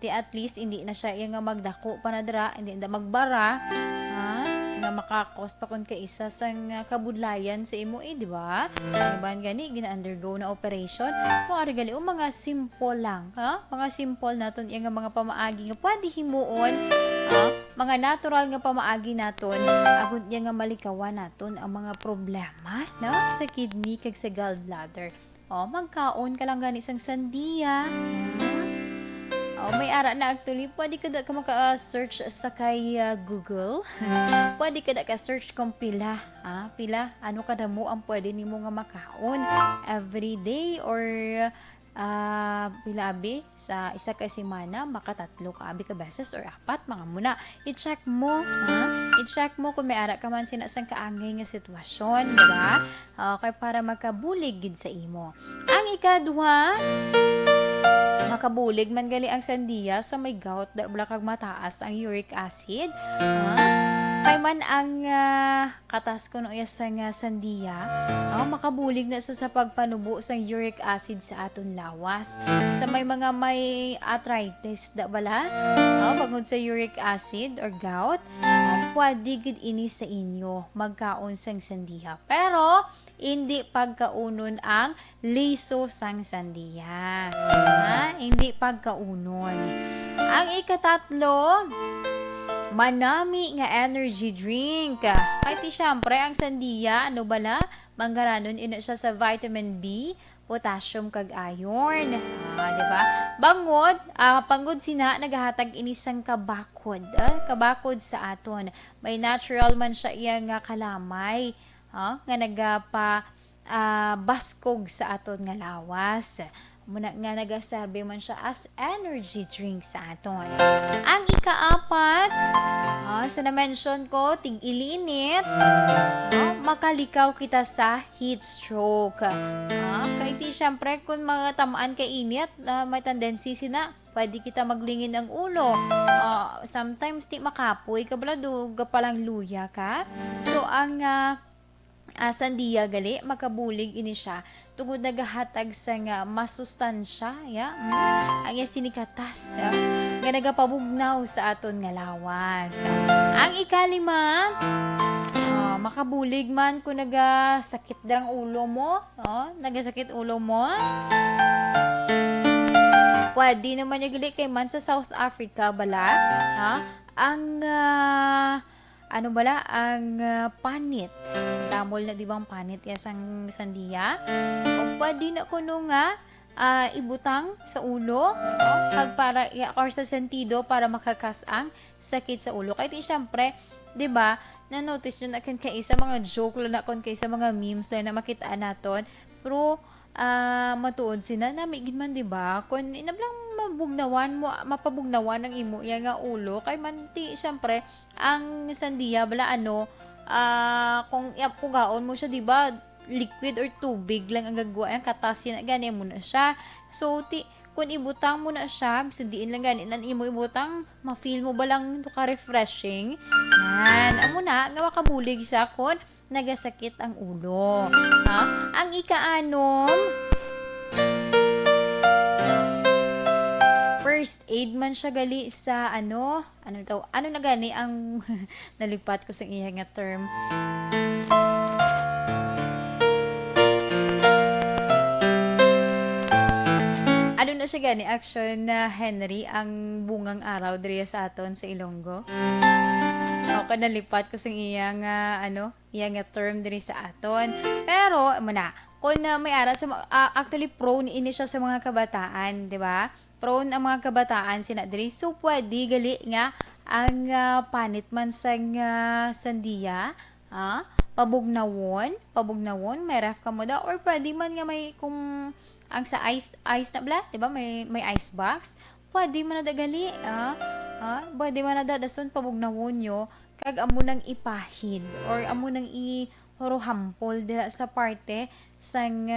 at least hindi na siya iya nga magdako pa na dira hindi na magbara na makakos pa kun ka isa sang kabudlayan sa imo di ba? Iban gani gina-undergo na operation. Mga regali mga simple lang, Mga simple naton yang mga pamaagi nga pwede himuon, mga natural nga pamaagi naton agud yang nga malikawan naton ang mga problema, sa kidney kag sa gallbladder. Magkaon ka lang gani sang sandiya. May ara na actually, pwede ka maka-search sa kay Google. Pwede ka ka-search kung pila, ano kada mo ang pwede nimo nga makaon every day or pilabi sa isa ka semana makatatlo ka abi ka beses or apat mga muna. I-check mo, i-check mo kung may ara ka man sinasang kaangay nga sitwasyon, di ba? Okay, para makabulig gid sa imo. Ang ikadua, makabulig man gali ang sandiya sa may gout wala kag mataas ang uric acid kay man ang katas kuno iya sa sandiya makabulig na sa pagpanubo sang uric acid sa aton lawas sa may mga may arthritis bala pagod sa uric acid or gout pwede gid ini sa inyo magkaon sang sandiya pero hindi pagkaunon ang liso sang sandiya. Hindi pagkaunon. Ang ikatatlo, manami nga energy drink. Kahit syempre ang sandiya, ano bala? Manggaranon ina siya sa vitamin B, potassium kag iron. Diba? Bangod, panggod sina nagahatag inisang kabakod. Kabakod sa aton. May natural man siya iya nga kalamay. Nga nagapa baskog sa aton nga lawas. Muna nga nagaserbe man siya as energy drink sa aton. Ang ikaapat, sa na-mention ko, tig-ilinit, makalikaw kita sa heat stroke. Kaya syempre, kung mga tamaan kay init, may tendency sina, pwede kita maglingin ang ulo. Sometimes, di makapoy ka bala, duga palang luya ka. So, ang sandiya gali makabulig ini siya tungod nagahatag sa nga masustansya ang iya sinikatas nga nagapabugnaw sa aton nga lawas. Ang ikalima, makabulig man kung nagasakit darang ulo mo, nagasakit ulo mo, pwede naman yung gali kay man sa South Africa bala, ang panit. Damol na di bang panit yasang sandiya? O pwede na kuno nga ibutang sa ulo, para or sa sentido para makakasang sakit sa ulo. Kahit syempre, di ba, na-notice nyo na kan kay sa mga joke lang na kon kay sa mga memes lang na makitaan naton, pero matuod sila na may man, di ba? Kung inablang mapabugnawan ng imo iya nga ulo kay manti syempre ang sandiya bala kung ipugaon mo siya, di ba, liquid or tubig lang ang gagawa ang katas yan gani mo na siya. So kung ibutang mo na siya diin lang gani nan imo ibutang ma-feel mo ba lang to ka refreshing amo na nga makabulig siya kung nagasakit ang ulo. Ang ikaanom, first aid man siya gali sa ano na gani ang nalipat ko sa iya nga term. Ano na siya gani action na Henry ang bungang araw diri sa aton sa Ilonggo. Okay, nalipat ko sa iya nga term diri sa aton. Pero kung may ara sa actually prone ini siya sa mga kabataan, di ba? Prone ang mga kabataan sina diri. So pwede gali nga ang panit man sa sandiya, pabugnawon, may ref ka mo da, or pwede man nga may kung ang sa ice na bla, di ba? May ice box. Pwede man na dagali, pwede man na dason pabugnawon nyo kag amo nang ipahid or amo nang hampol dira sa parte sang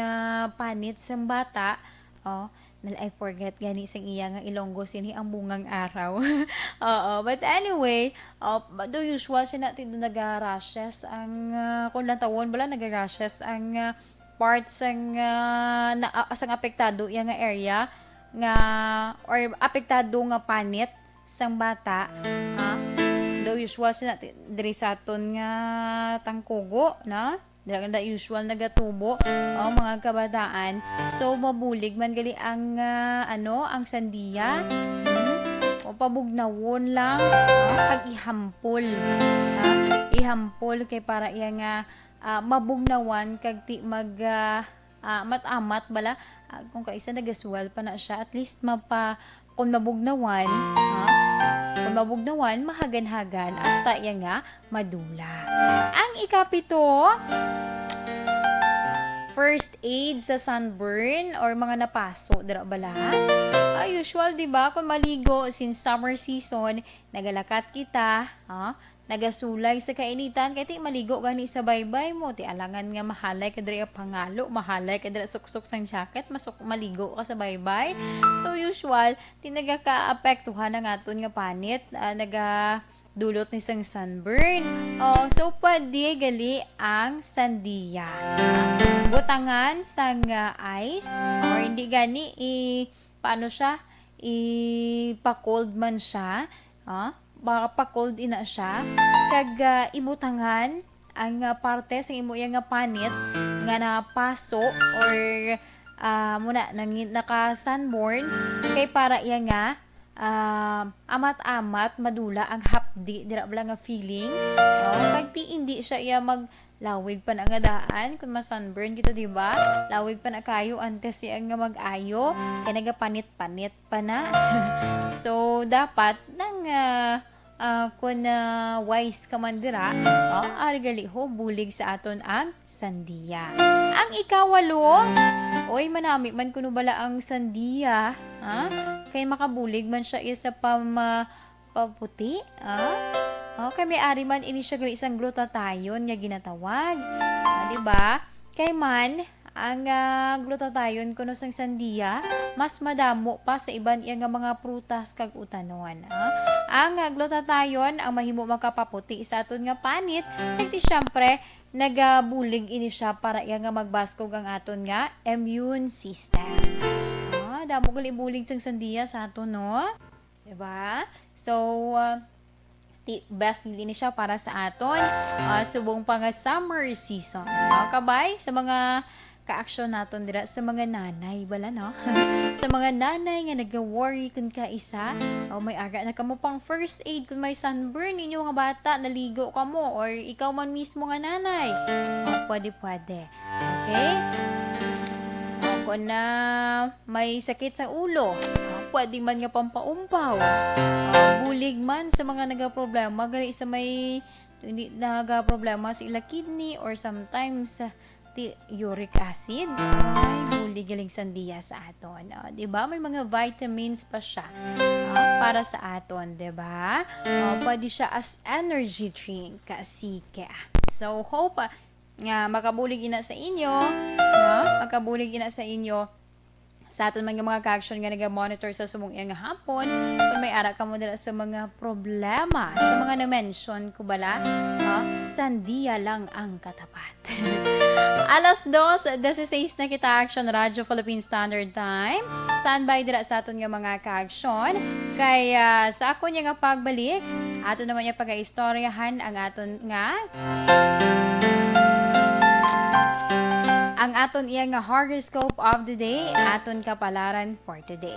panit sang bata. I forget gani sang iya nga Ilonggo sinhi ang bungang araw. But anyway, do usual siya natin do naga-rashes ang kung lang tawon bala naga-rashes ang parts sang sang apektado iya nga area nga or apektado nga panit sang bata. Do usual siya natin diri sa aton nga tangkugo na dira usual nagatubo mga kabataan. So mabulig man gali ang ang sandiya, o pabugnawon lang pag ihampol. Ihampol kay para iya nga mabugnawan kag ti matamat bala kung kaisa nagasuwal pa na siya, at least kung mabugnawan mahagan-hagan hasta iya nga madula. Ang ikapito, first aid sa sunburn or mga napaso dira bala. Usual, di ba, kung maligo since summer season, nagalakat kita, nagasulay sa kainitan, kaya ti maligo gani sa baybay mo, ti alangan nga mahalay ka diri pangalo, mahalay ka diri suksok sang jacket, maligo ka sa baybay. So usual, ti nagaka-apektuhan ang aton nga panit, nagadulot ni sang sunburn. So pwede gali ang sandiya. Butangan sang ice, or hindi gani paano siya, ipa-cold man siya, pa-cold ina siya, kag ibutangan ang parte sa imo nga panit nga napaso or naka-sunburn kay para iya nga amat-amat madula ang hapdi dira bala nga feeling. Kag ti hindi siya iya maglawig pa na nga daan kung ma-sunburn kita, di ba? Lawig pa na kayo antes siya nga mag-ayo kay nagapanit-panit pa na. So dapat nang kung wise ka man dira, arigali bulig sa aton ang sandiya. Ang ikawalo, manami man kuno bala ang sandiya, kay makabulig man siya isa paputi, kay may ari man ini siya isang glutathione nga ginatawag, di ba? Kay man ang glutathione kuno sang sandiya mas madamo pa sa iban iya nga mga prutas kag utanon. Ang glutathione ang mahimo makapaputi sa aton nga panit, kay ti syempre nagabulig ini siya para iya nga magbaskog ang aton nga immune system. Damo gali-bulig sang sandiya sa aton, no? Diba? So, best hindi siya para sa aton subong pa nga summer season. No? Kabay, sa mga ka-action naton dira sa mga nanay bala, no? Sa mga nanay nga nag-worry kun ka isa o may aga na kamo pang first aid kung may sunburn ninyo nga bata naligo ka mo or ikaw man mismo nga nanay, pwede okay. Kung na may sakit sa ulo, pwede man nga pampaumpaw, bulig man sa mga nagaproblema gali sa may hindi nagaproblema sa ila kidney or sometimes uric acid, ay bulig galing sandiya sa aton. Diba? May mga vitamins pa siya para sa aton, diba? Pwede siya as energy drink kasi so hope nga makabulig ina sa inyo, makabulig ina sa inyo sa aton mga ka-action nga naga-monitor sa sumong iyang hapon kung may ara ka mo dira sa mga problema sa mga na-mention ko bala, sandiya lang ang katapat. Alas 2:16 na kita Action Radio Philippine Standard Time. Standby dira sa aton nga mga ka-action. Kaya sa ako niya nga pagbalik, ato naman niya pag-istoryahan ang aton nga ang aton iya nga horoscope of the day, aton kapalaran for today.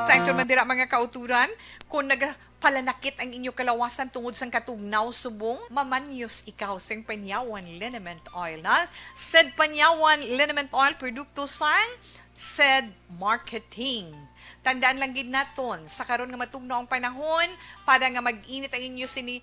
Sa ito man dira mga kauturan, kung nagapalanakit ang inyo kalawasan tungod sang katugnaw subong, mamanyos ikaw sang Panyawan Liniment Oil. Na? Said Panyawan Liniment Oil, produkto sang said marketing. Tandaan lang gid naton sa karon nga matugnaw ang panahon para nga mag-init ang inyo sini.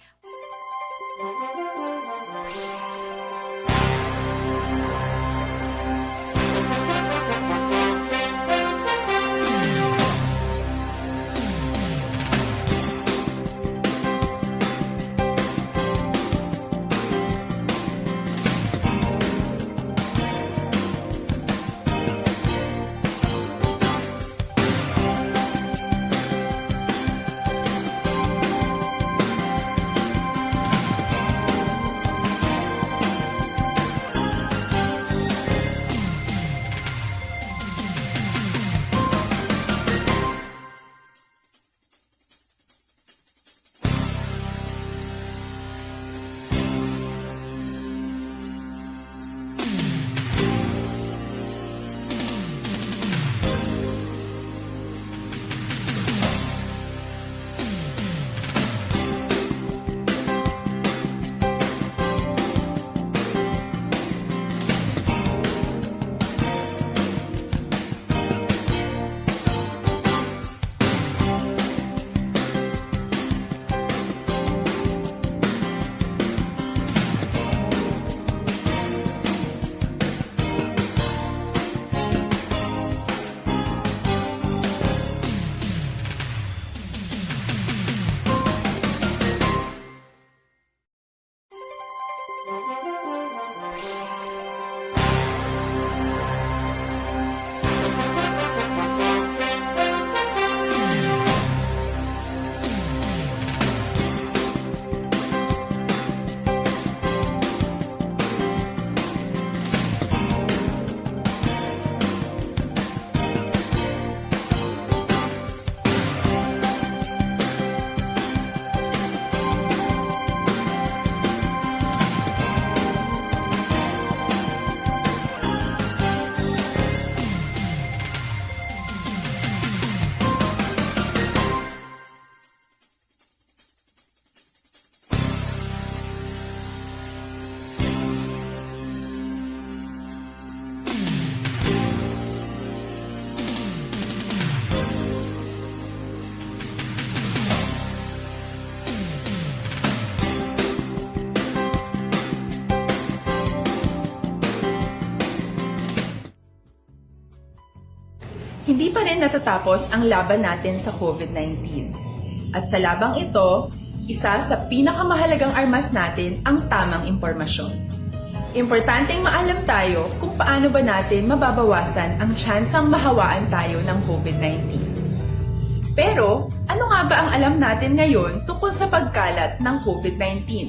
Hindi pa rin natatapos ang laban natin sa COVID-19. At sa labang ito, isa sa pinakamahalagang armas natin ang tamang impormasyon. Importanteng maalam tayo kung paano ba natin mababawasan ang tsansang mahawaan tayo ng COVID-19. Pero, ano nga ba ang alam natin ngayon tungkol sa pagkalat ng COVID-19?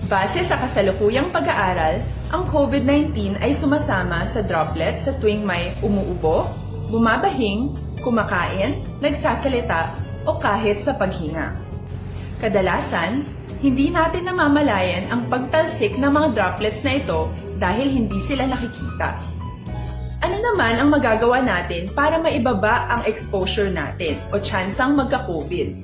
Base sa kasalukuyang pag-aaral, ang COVID-19 ay sumasama sa droplets sa tuwing may umuubo, bumabahing, kumakain, nagsasalita, o kahit sa paghinga. Kadalasan, hindi natin namamalayan ang pagtalsik ng mga droplets na ito dahil hindi sila nakikita. Ano naman ang magagawa natin para maibaba ang exposure natin o tsansang magka-COVID?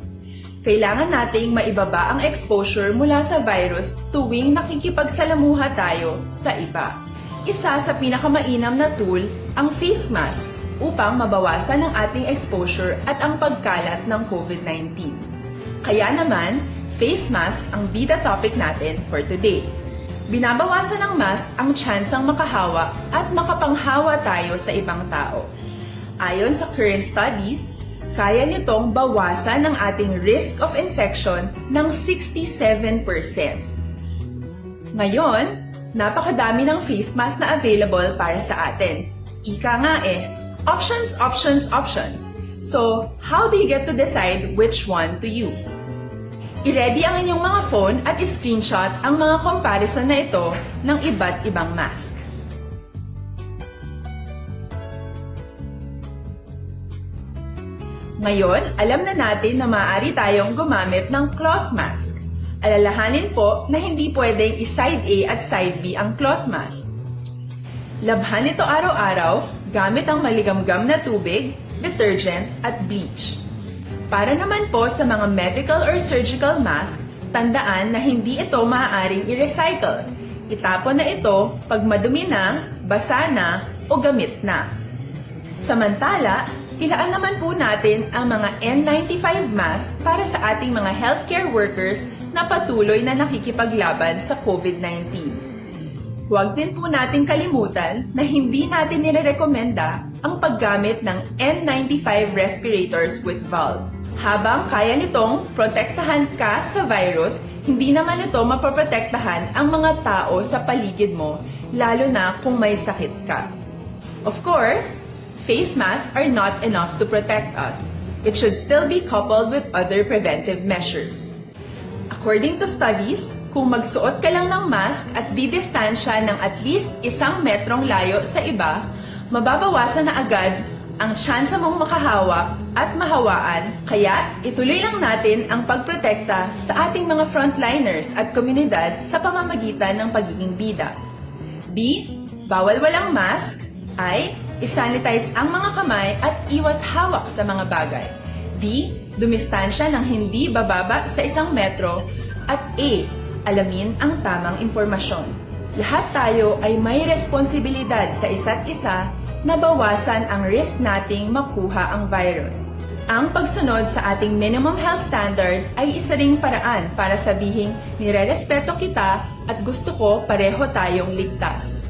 Kailangan nating maibaba ang exposure mula sa virus tuwing nakikipagsalamuha tayo sa iba. Isa sa pinakamainam na tool ang face mask upang mabawasan ang ating exposure at ang pagkalat ng COVID-19. Kaya naman, face mask ang bida topic natin for today. Binabawasan ng mask ang tsansang makahawa at makapanghawa tayo sa ibang tao. Ayon sa current studies, kaya nitong bawasan ang ating risk of infection ng 67%. Ngayon, napakadami ng face mask na available para sa atin. Ika nga options, options, options. So, how do you get to decide which one to use? I-ready ang inyong mga phone at i-screenshot ang mga comparison na ito ng iba't ibang mask. Ngayon, alam na natin na maaari tayong gumamit ng cloth mask. Alalahanin po na hindi pwedeng i-side A at side B ang cloth mask. Labhan ito araw-araw gamit ang maligamgam na tubig, detergent at bleach. Para naman po sa mga medical or surgical mask, tandaan na hindi ito maaaring i-recycle. Itapon na ito pag madumi na, basa na, o gamit na. Samantala, ilaan naman po natin ang mga N95 mask para sa ating mga healthcare workers na patuloy na nakikipaglaban sa COVID-19. Huwag din po nating kalimutan na hindi natin nirerekomenda ang paggamit ng N95 respirators with valve. Habang kaya nitong protektahan ka sa virus, hindi naman ito mapoprotektahan ang mga tao sa paligid mo, lalo na kung may sakit ka. Of course, face masks are not enough to protect us. It should still be coupled with other preventive measures. According to studies, kung magsuot ka lang ng mask at didistansya ng at least 1 metrong layo sa iba, mababawasan na agad ang tsansa mong makahawa at mahawaan, kaya ituloy lang natin ang pagprotekta sa ating mga frontliners at komunidad sa pamamagitan ng pagiging bida. B. Bawal walang mask. I. Isanitize ang mga kamay at iwas hawak sa mga bagay. D. Dumistansya ng hindi bababa sa 1 metro. At A. Alamin ang tamang impormasyon. Lahat tayo ay may responsibilidad sa isa't isa na bawasan ang risk nating makuha ang virus. Ang pagsunod sa ating minimum health standard ay isa ring paraan para sabihing nirerespeto kita at gusto ko pareho tayong ligtas.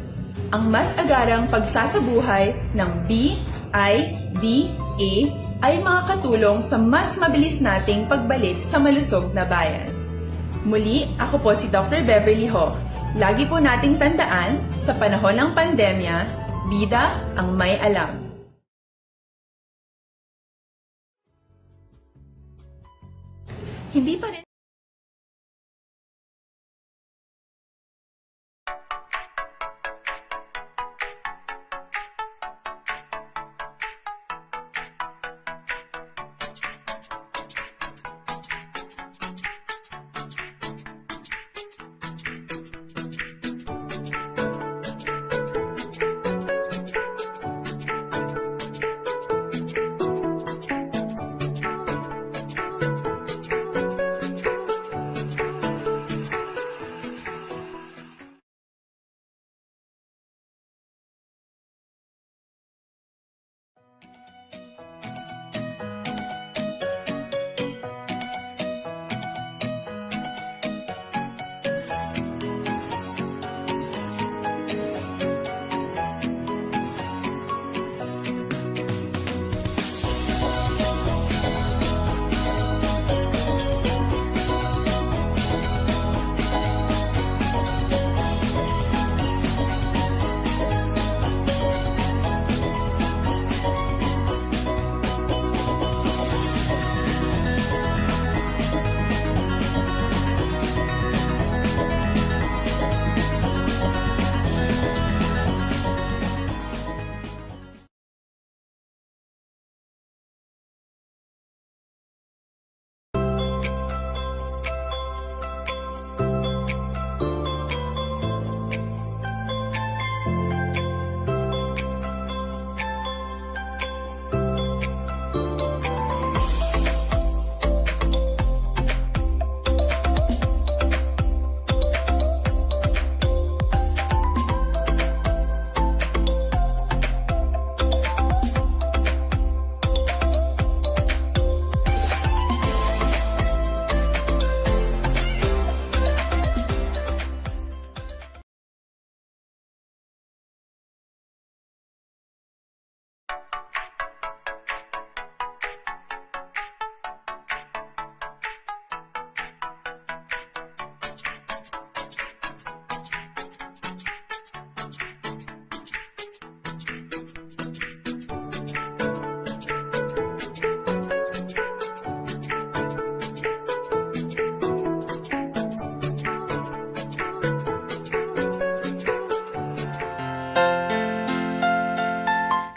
Ang mas agarang pagsasabuhay ng B, I, D, A ay makakatulong sa mas mabilis nating pagbalik sa malusog na bayan. Muli, ako po si Dr. Beverly Ho. Lagi po nating tandaan, sa panahon ng pandemya, bida ang may alam. Hindi pa rin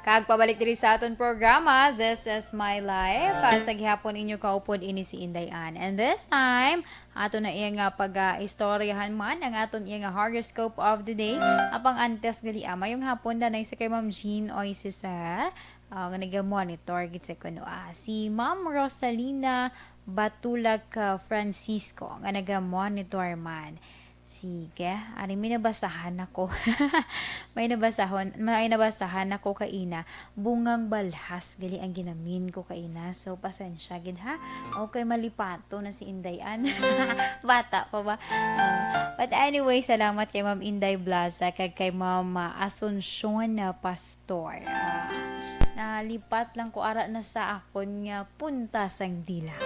Kag pabalik diri sa aton programa, This is My Life. Sa gihapon inyo kaupod ini si Inday Ann. And this time, ato na iya nga pag-istoryahan man ang aton iya nga horoscope of the day. Apang antes gali mayong hapon na sa kay Ma'am Jean Oy si Sir. Nga nag-monitor gid sa kuno. Si Ma'am Rosalina Batulag Francisco nga nag-monitor man. Sige, ari may nabasahan ako. may nabasahan ako kaina. Bungang balhas gali ang ginamin ko kaina. So pasensya gid ha. Okay, malipato na si Inday Ann. Bata pa ba? But anyway, salamat kay Ma'am Inday Blaza kag kay Ma'am Asuncion na Pastor. Nalipat lang ko ara na sa akon nga punta sang dila.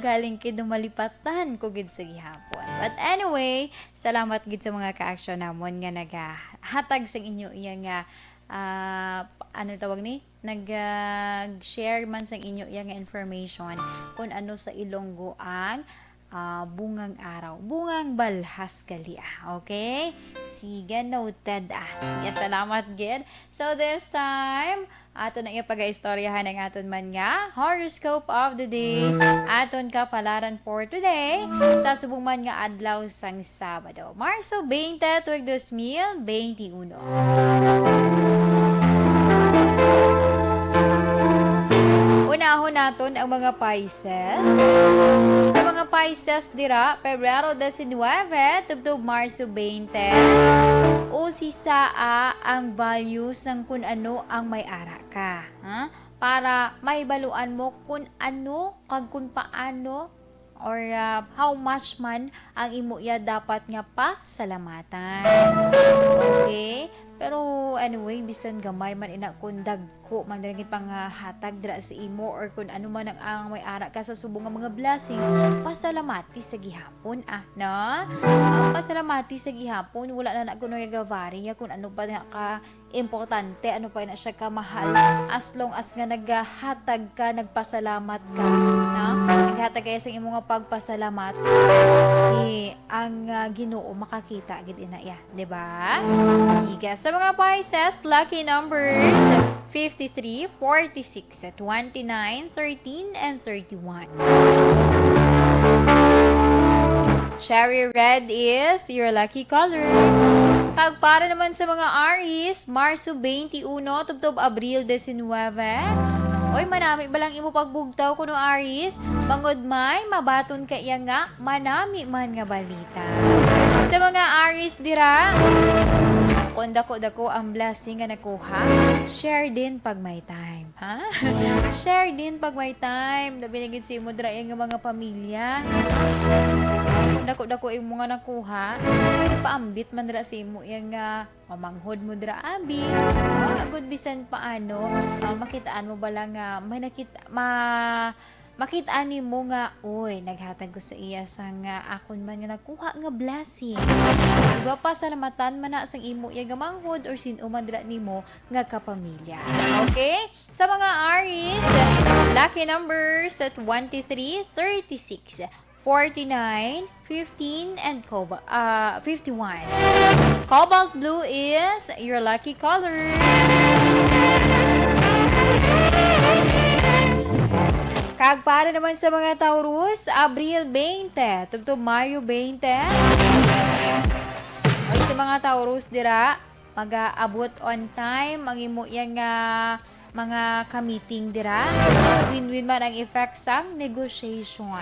Galing kay dumalipatan ko gid sa gihapon. But anyway, salamat gid sa mga ka-action namon nga nagahatag sa inyo iya nga ano tawag ni? Nag-share man sa inyo iya nga information kung ano sa Ilonggo ang bungang araw. Bungang balhas gali okay? Sige, noted Sige, salamat gid. So this time, aton na iya pag-istoryahan ng aton man nga horoscope of the day. Aton kapalaran for today sa subong man nga adlaw sang Sabado. Marso 20, tuig 2021. Unahon naton ang mga Pisces. Sa mga Pisces dira, Pebrero 19, tubtob Marso 20. O si saa ang values ng kung ano ang may ara ka. Para maibaluan mo kung ano, kag kung paano, or how much man ang imo ya dapat nga pa salamatan. Okay? Pero anyway, bisan gamay man ina kung dagko man rin pang hatag dira sa imo or kung ano man ang may ara ka sa subong nga mga blessings, pasalamati sa gihapon no? Pasalamati sa gihapon, wala na kuno yung gavari kung ano pa na ka importante, ano pa na siya kamahal, as long as nga naghatag ka, nagpasalamat ka, no? Naghatag kaya sa imo nga pagpasalamat, ang Ginoo makakita gid ina ya, di ba? Sige, sa mga Pisces, lucky numbers 53, 46, 29, 13, and 31. Cherry red is your lucky color. Kag para naman sa mga Aries, Marso 21, tubtob Abril 19. Oy, manami ba lang imo pagbugtaw kuno Aries? Bangod may mabaton ka iya nga, manami man nga balita. Sa mga Aries dira, kung dako-dako ang blessing nga nakuha, share din pag may time. Ha? Share din pag may time. Nabinigid si mo dira nga mga pamilya. Kung dako-dako imo nga nakuha, paambit man dira si mo yang mamanghod mo dira abi. Good bisan paano, makitaan mo ba lang may makitaan ni mo nga, oy, naghatag ko sa iya sang akon man nga nakuha nga blessing. Diba pa salamatan man na sang imo iya gamanghod or sino man dira nimo nga kapamilya. Okay? Sa mga Aries, lucky numbers at 23, 36, 49, 15, and 51. Cobalt blue is your lucky color. Kag para naman sa mga Taurus, Abril 20, tubtob Mayo 20. Ay sa mga Taurus dira, mag-aabot on time ang imo yang mga ka-meeting dira. Win-win man ang effect sang negotiation.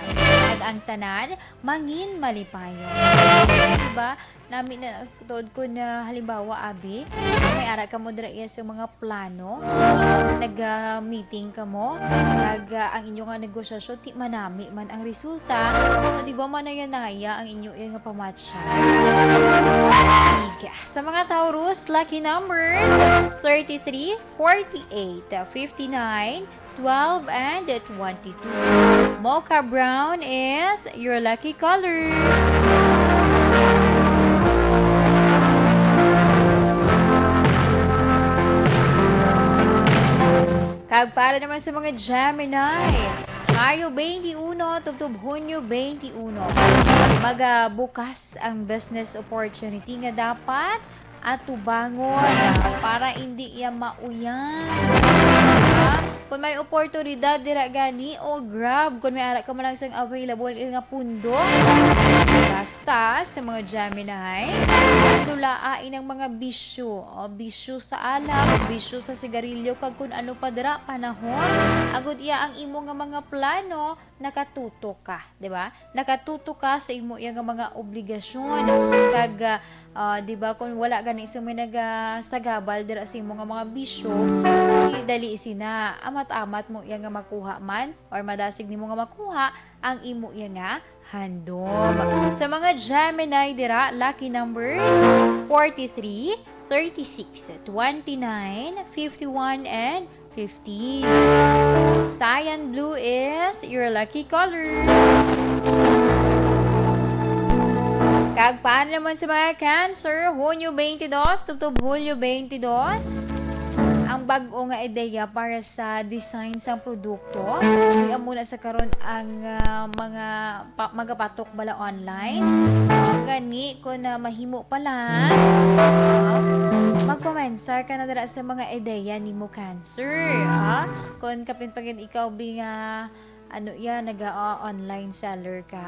At ang tanan, mangin malipayon. Diba? Namin na tuod ko na halimbawa abi, may ara ka mo dira sa mga plano, nag-meeting ka mo, ang inyo nga negosasyon, ti manami man ang resulta, di ba man na yan naya ang inyo yung pamatcha. Sige. Sa mga Taurus, lucky numbers 33, 48, 59, 12, and 22. Mocha brown is your lucky color. Kag para naman sa mga Gemini, Mayo 21, tubtob Hunyo 21. Magabukas ang business opportunity nga dapat at tubangon para hindi iya mauyan. Kung may oportunidad dira gani o grab kung may ara ka man lang sang available nga pundo. Basta sa mga Gemini, dulain ang mga bisyo. Bisyo sa alak, bisyo sa sigarilyo, kag kung ano pa dira panahon. Agud iya ang imo nga mga plano, nakatuto ka, di ba? Nakatuto ka sa imo iya nga mga obligasyon. Kag di ba kung wala gani sa may nagasagabal dira sa imo nga mga bisyo, dali isina amat-amat mo iya nga makuha man or madasig nimo nga makuha ang imo iya nga handom. Sa mga Gemini dira, lucky numbers 43, 36, 29, 51, and 15. Cyan blue is your lucky color. Kag paano naman sa mga Cancer, Hunyo 22, tubtob Hulyo 22, ang bag-o nga ideya para sa design sa produkto. Iyan muna sa karon ang mga magapatok bala online. Gani ko na mahimo pa lang. Magkomensar ka na dira sa mga ideya nimo Cancer. Kung kapin pagin ikaw binga naga-online seller ka.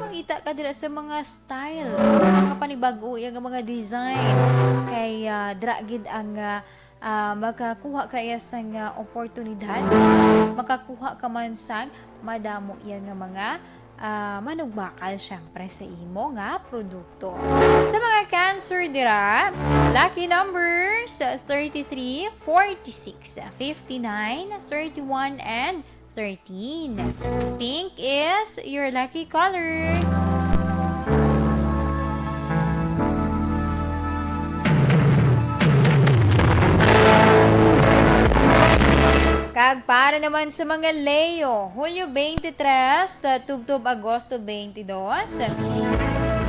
Mangita ka dira sa mga style, mga panibago, yung mga design. Kay dragid ang makakuha ka isang oportunidad, makakuha ka man sang madamo yan nga mga manugbakal syempre sa imo nga produkto. Sa mga Cancer dira, lucky numbers 33, 46, 59, 31, and 13. Pink is your lucky color. Kag para naman sa mga Leo, Hulyo 23, tubtob Agosto 22.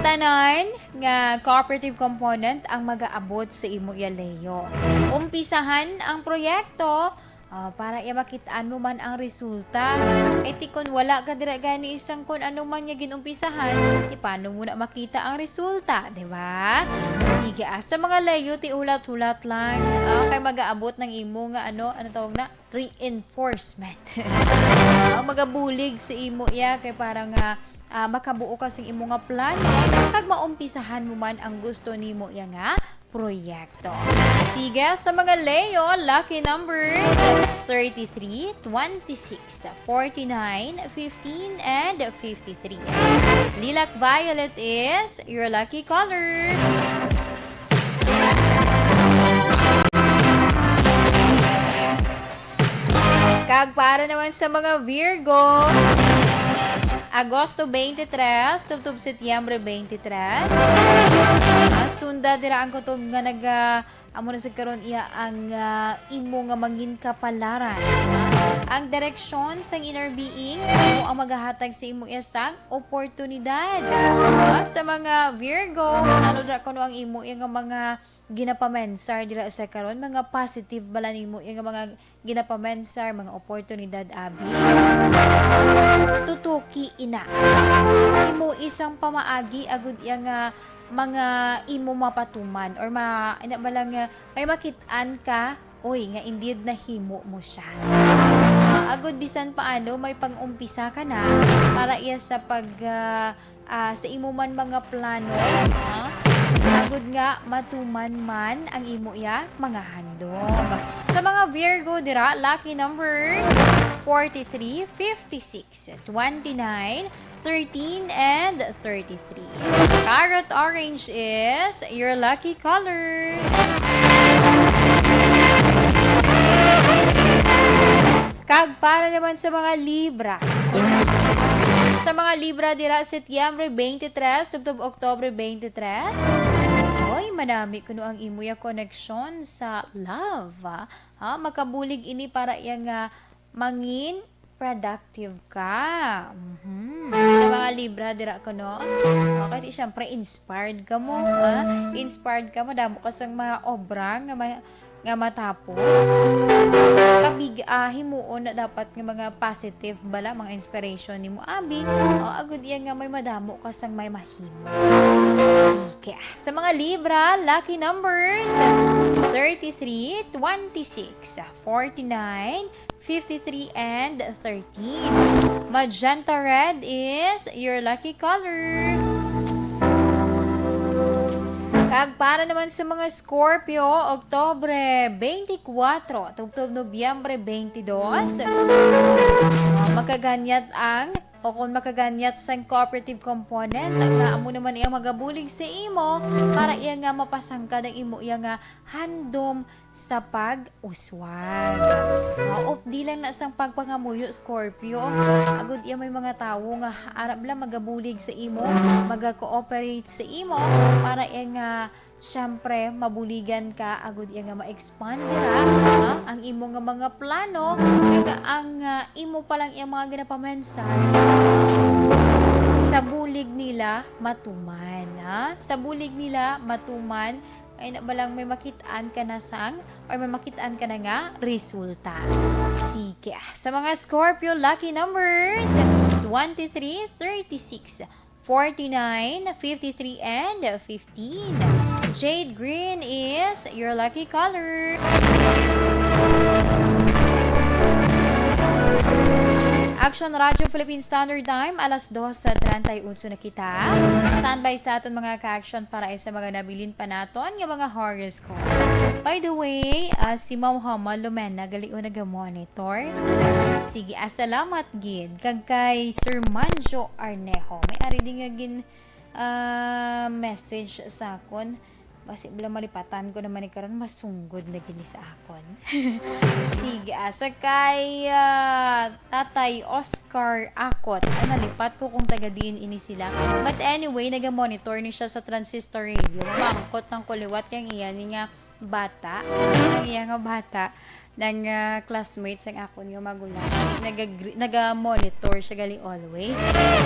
Tanan nga cooperative component ang mag-aabot sa imo ya Leo. Umpisahan ang proyekto para makitaan mo man ang resulta. Kung wala ka dira gani isang kung ano man nga ginumpisahan, paano mo na makita ang resulta, di ba? Sige, sa mga Leo, ulat-ulat lang. Kay mag-aabot ng imo nga ano tawag na reinforcement. Ang magabulig sa imo ya kay parang makabuo ka sa imo nga plano kag maumpisahan mo man ang gusto nimo ya nga proyekto. Sige, sa mga Leo, lucky numbers 33, 26, 49, 15, and 53. Lilac violet is your lucky color. Kag para naman sa mga Virgo, Agosto 23, tubtob Setyembre 23. Sunda dira ang kutob nga amo na sa karon iya ang imo nga mangin kapalaran. Ang direksyon sang inner being mo ang maghahatag sa imo isang oportunidad. Sa mga Virgo, ano dira kuno ang imo nga mga ginapamensar dira sa karon, mga positive bala nimo nga mga ginapamensar, mga oportunidad abi. Tutuki ina. Imo isang pamaagi agud nga mga imo mapatuman or ina balang may makitaan ka, oy nga indeed nahimo mo siya. Agud bisan paano may pang-umpisa ka na para iya sa pag sa imo man mga plano, agud nga matuman man ang imo ya mga handom. Sa mga Virgo dira, lucky numbers 43, 56, 29, 13, and 33. Carrot orange is your lucky color. Kag para naman sa mga Libra. Sa mga Libra dira, Setyembre 23, tubtob Oktobre 23. Oy, madami kuno ang imo ya connection sa love. Makabulig ini para yang mangin productive ka. Sa mga Libra dira kuno, okay, syempre inspired ka mo. Inspired ka mo, damo ka sang mga obra nga matapos. Himuon na dapat nga mga positive bala, mga inspiration nimo abi. Agud iya nga may madamo ka sang may mahimo. Sige. Sa mga Libra, lucky numbers 33, 26, 49, 53, and 13. Magenta red is your lucky color. Kag para naman sa mga Scorpio, Oktubre 24, tugtog Nobyembre 22, makaganyat ang o kung makaganyat sa cooperative component, nga mo naman iya magabulig sa imo para iya nga mapasangka ng imo iya nga handom sa pag-uswag. Di lang na sang pagpangamuyo, Scorpio. Agud iya may mga tawo nga arab lang magabulig sa imo, maga-cooperate sa imo para iya nga syempre, mabuligan ka, agud iya nga ma-expand dira, ang imo nga mga plano, kaya ang imo palang iya mga ginapamensan, sa bulig nila matuman, Sa bulig nila matuman, ay na balang may makitaan ka na sang, or may makitaan ka na nga, resulta. Sige, sa mga Scorpio, lucky numbers, 23, 36, 49, 53, and 15. Jade green is your lucky color. Action Radio Philippine Standard Time, alas 2:31 na kita. Standby sa aton mga ka-action para sa mga nabilin pa naton yung mga horoscope. By the way, si Ma'am Hama Lumena gali o naga-monitor. Sige, salamat gid kag kay Sir Manjo Arnejo. May ari din nga gin message sa akon. Basi bila malipatan ko naman karon masunggod na gini sa akon. Sige, asa kay Tatay Oscar Akot. Ay, nalipat ko kung taga-diin ini sila. But anyway, naga-monitor ni siya sa transistor radio. Mangkot ng kuliwat kang iyan nga bata. Ang iya nga bata ng classmates ang ako niyo magulang. Naga-monitor siya gali always.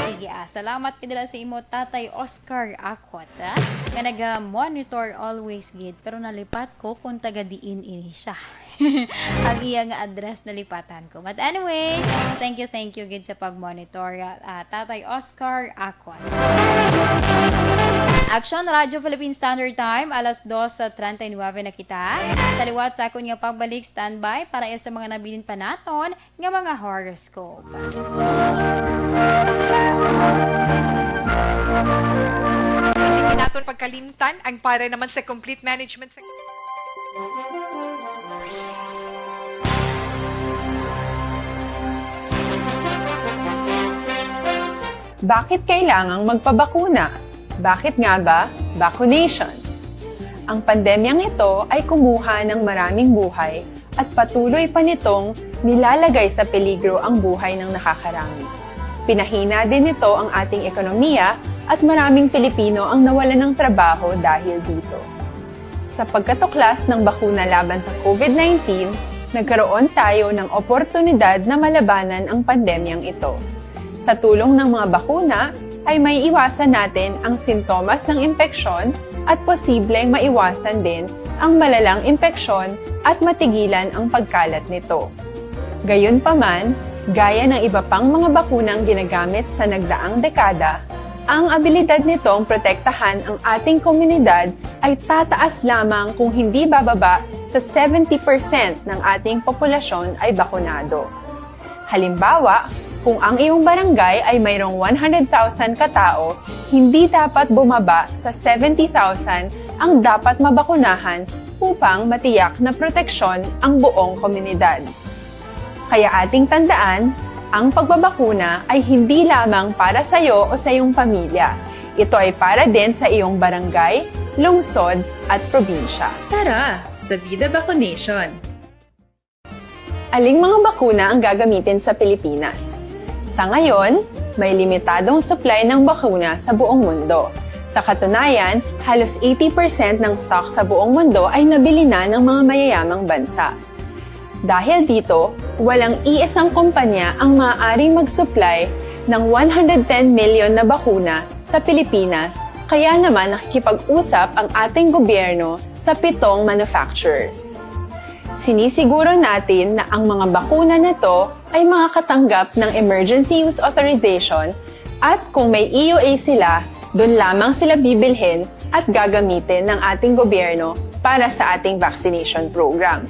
Sige, salamat kidala sa imo Tatay Oscar Akot, nga naga-monitor always gid, pero nalipat ko kung taga-diin ini siya. Ang iya nga address na lipatan ko. But anyway, thank you gid sa pag-monitor, Tatay Oscar Akot. Action Radio Philippine Standard Time, alas 2:39 na kita. Sa liwat sa akong nga pagbalik, standby para sa mga nabilin pa naton nga mga horoscope. Hindi natin pagkalimtan ang para naman sa complete management sa... Bakit kailangang magpabakuna? Bakit nga ba? Vaccination. Ang pandemyang ito ay kumuha ng maraming buhay at patuloy pa nitong nilalagay sa peligro ang buhay ng nakakarami. Pinahina din nito ang ating ekonomiya at maraming Pilipino ang nawalan ng trabaho dahil dito. Sa pagkatuklas ng bakuna laban sa COVID-19, nagkaroon tayo ng oportunidad na malabanan ang pandemyang ito. Sa tulong ng mga bakuna, ay may iwasan natin ang sintomas ng impeksyon at posibleng maiwasan din ang malalang impeksyon at matigilan ang pagkalat nito. Gayunpaman, gaya ng iba pang mga bakunang ginagamit sa nagdaang dekada, ang abilidad nitong protektahan ang ating komunidad ay tataas lamang kung hindi bababa sa 70% ng ating populasyon ay bakunado. Halimbawa, kung ang iyong barangay ay mayroong 100,000 katao, hindi dapat bumaba sa 70,000 ang dapat mabakunahan upang matiyak na proteksyon ang buong komunidad. Kaya ating tandaan, ang pagbabakuna ay hindi lamang para sa iyo o sa iyong pamilya. Ito ay para din sa iyong barangay, lungsod at probinsya. Tara, sa Vida Vaccination! Aling mga bakuna ang gagamitin sa Pilipinas? Sa ngayon, may limitadong supply ng bakuna sa buong mundo. Sa katunayan, halos 80% ng stock sa buong mundo ay nabili na ng mga mayayamang bansa. Dahil dito, walang iisang kumpanya ang maaaring mag-supply ng 110 million na bakuna sa Pilipinas, kaya naman nakikipag-usap ang ating gobyerno sa 7 manufacturers. Sinisiguro natin na ang mga bakuna na ito ay makakatanggap ng Emergency Use Authorization at kung may EUA sila, doon lamang sila bibilhin at gagamitin ng ating gobyerno para sa ating vaccination program.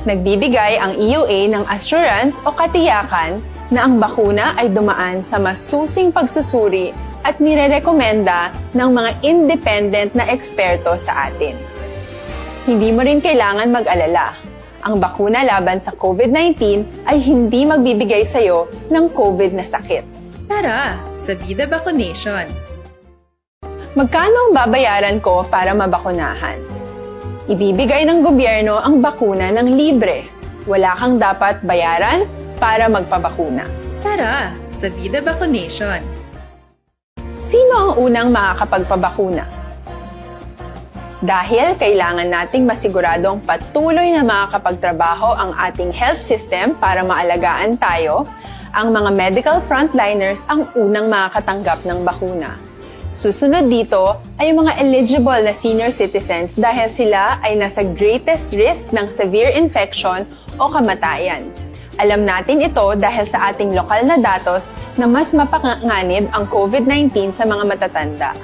Nagbibigay ang EUA ng assurance o katiyakan na ang bakuna ay dumaan sa masusing pagsusuri at nirerekomenda ng mga independent na eksperto sa atin. Hindi mo rin kailangan mag-alala. Ang bakuna laban sa COVID-19 ay hindi magbibigay sa'yo ng COVID na sakit. Tara sa Vida Vaccination. Magkano ang babayaran ko para mabakunahan? Ibibigay ng gobyerno ang bakuna ng libre. Wala kang dapat bayaran para magpabakuna. Tara sa Vida Vaccination. Sino ang unang makakapagpabakuna? Dahil kailangan nating masiguradong patuloy na makakapagtrabaho ang ating health system para maalagaan tayo, ang mga medical frontliners ang unang makakatanggap ng bakuna. Susunod dito ay yung mga eligible na senior citizens dahil sila ay nasa greatest risk ng severe infection o kamatayan. Alam natin ito dahil sa ating lokal na datos na mas mapanganib ang COVID-19 sa mga matatanda.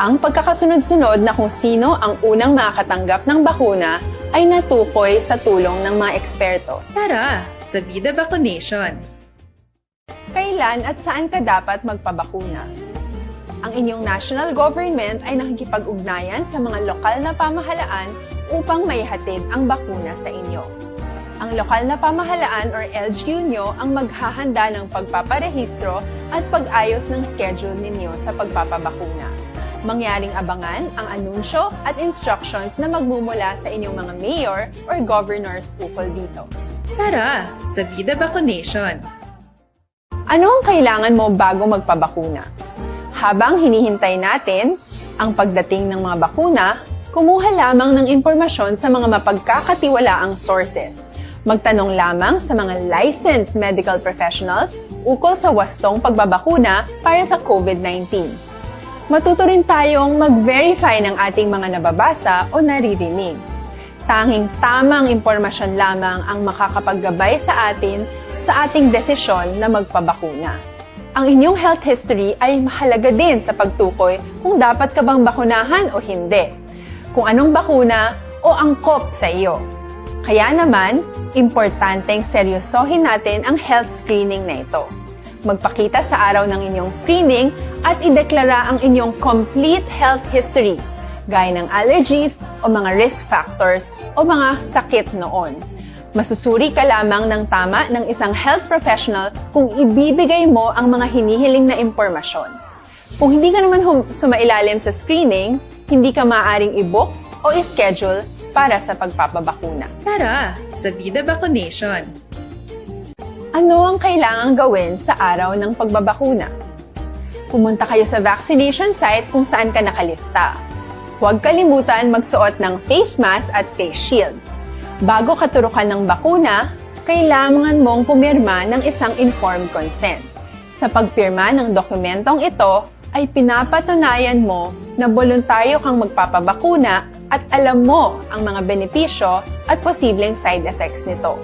Ang pagkakasunod-sunod na kung sino ang unang makakatanggap ng bakuna ay natukoy sa tulong ng mga eksperto. Tara sa Vida Vaccination. Kailan at saan ka dapat magpabakuna? Ang inyong national government ay nakikipag-ugnayan sa mga lokal na pamahalaan upang maihatid ang bakuna sa inyo. Ang lokal na pamahalaan or LGU nyo ang maghahanda ng pagpaparehistro at pag-ayos ng schedule ninyo sa pagpapabakuna. Mangyaring abangan ang anunsyo at instructions na magmumula sa inyong mga mayor or governors ukol dito. Tara sa Vida Vaccination. Ano ang kailangan mo bago magpabakuna? Habang hinihintay natin ang pagdating ng mga bakuna, kumuha lamang ng impormasyon sa mga mapagkakatiwalaang sources. Magtanong lamang sa mga licensed medical professionals ukol sa wastong pagbabakuna para sa COVID-19. Matuto rin tayong mag-verify ng ating mga nababasa o naririnig. Tanging tamang impormasyon lamang ang makakapaggabay sa atin sa ating desisyon na magpabakuna. Ang inyong health history ay mahalaga din sa pagtukoy kung dapat ka bang bakunahan o hindi, kung anong bakuna o angkop sa iyo. Kaya naman, importanteng seryosohin natin ang health screening na ito. Magpakita sa araw ng inyong screening at ideklara ang inyong complete health history, gaya ng allergies o mga risk factors o mga sakit noon. Masusuri ka lamang ng tama ng isang health professional kung ibibigay mo ang mga hinihiling na impormasyon. Kung hindi ka naman sumailalim sa screening, hindi ka maaaring i-book o i-schedule para sa pagpapabakuna. Tara sa Vida Vaccination. Ano ang kailangang gawin sa araw ng pagbabakuna? Pumunta kayo sa vaccination site kung saan ka nakalista. Huwag kalimutan magsuot ng face mask at face shield. Bago ka turukan ng bakuna, kailangan mong pumirma ng isang informed consent. Sa pagpirma ng dokumentong ito, ay pinapatunayan mo na voluntaryo kang magpapabakuna at alam mo ang mga benepisyo at posibleng side effects nito.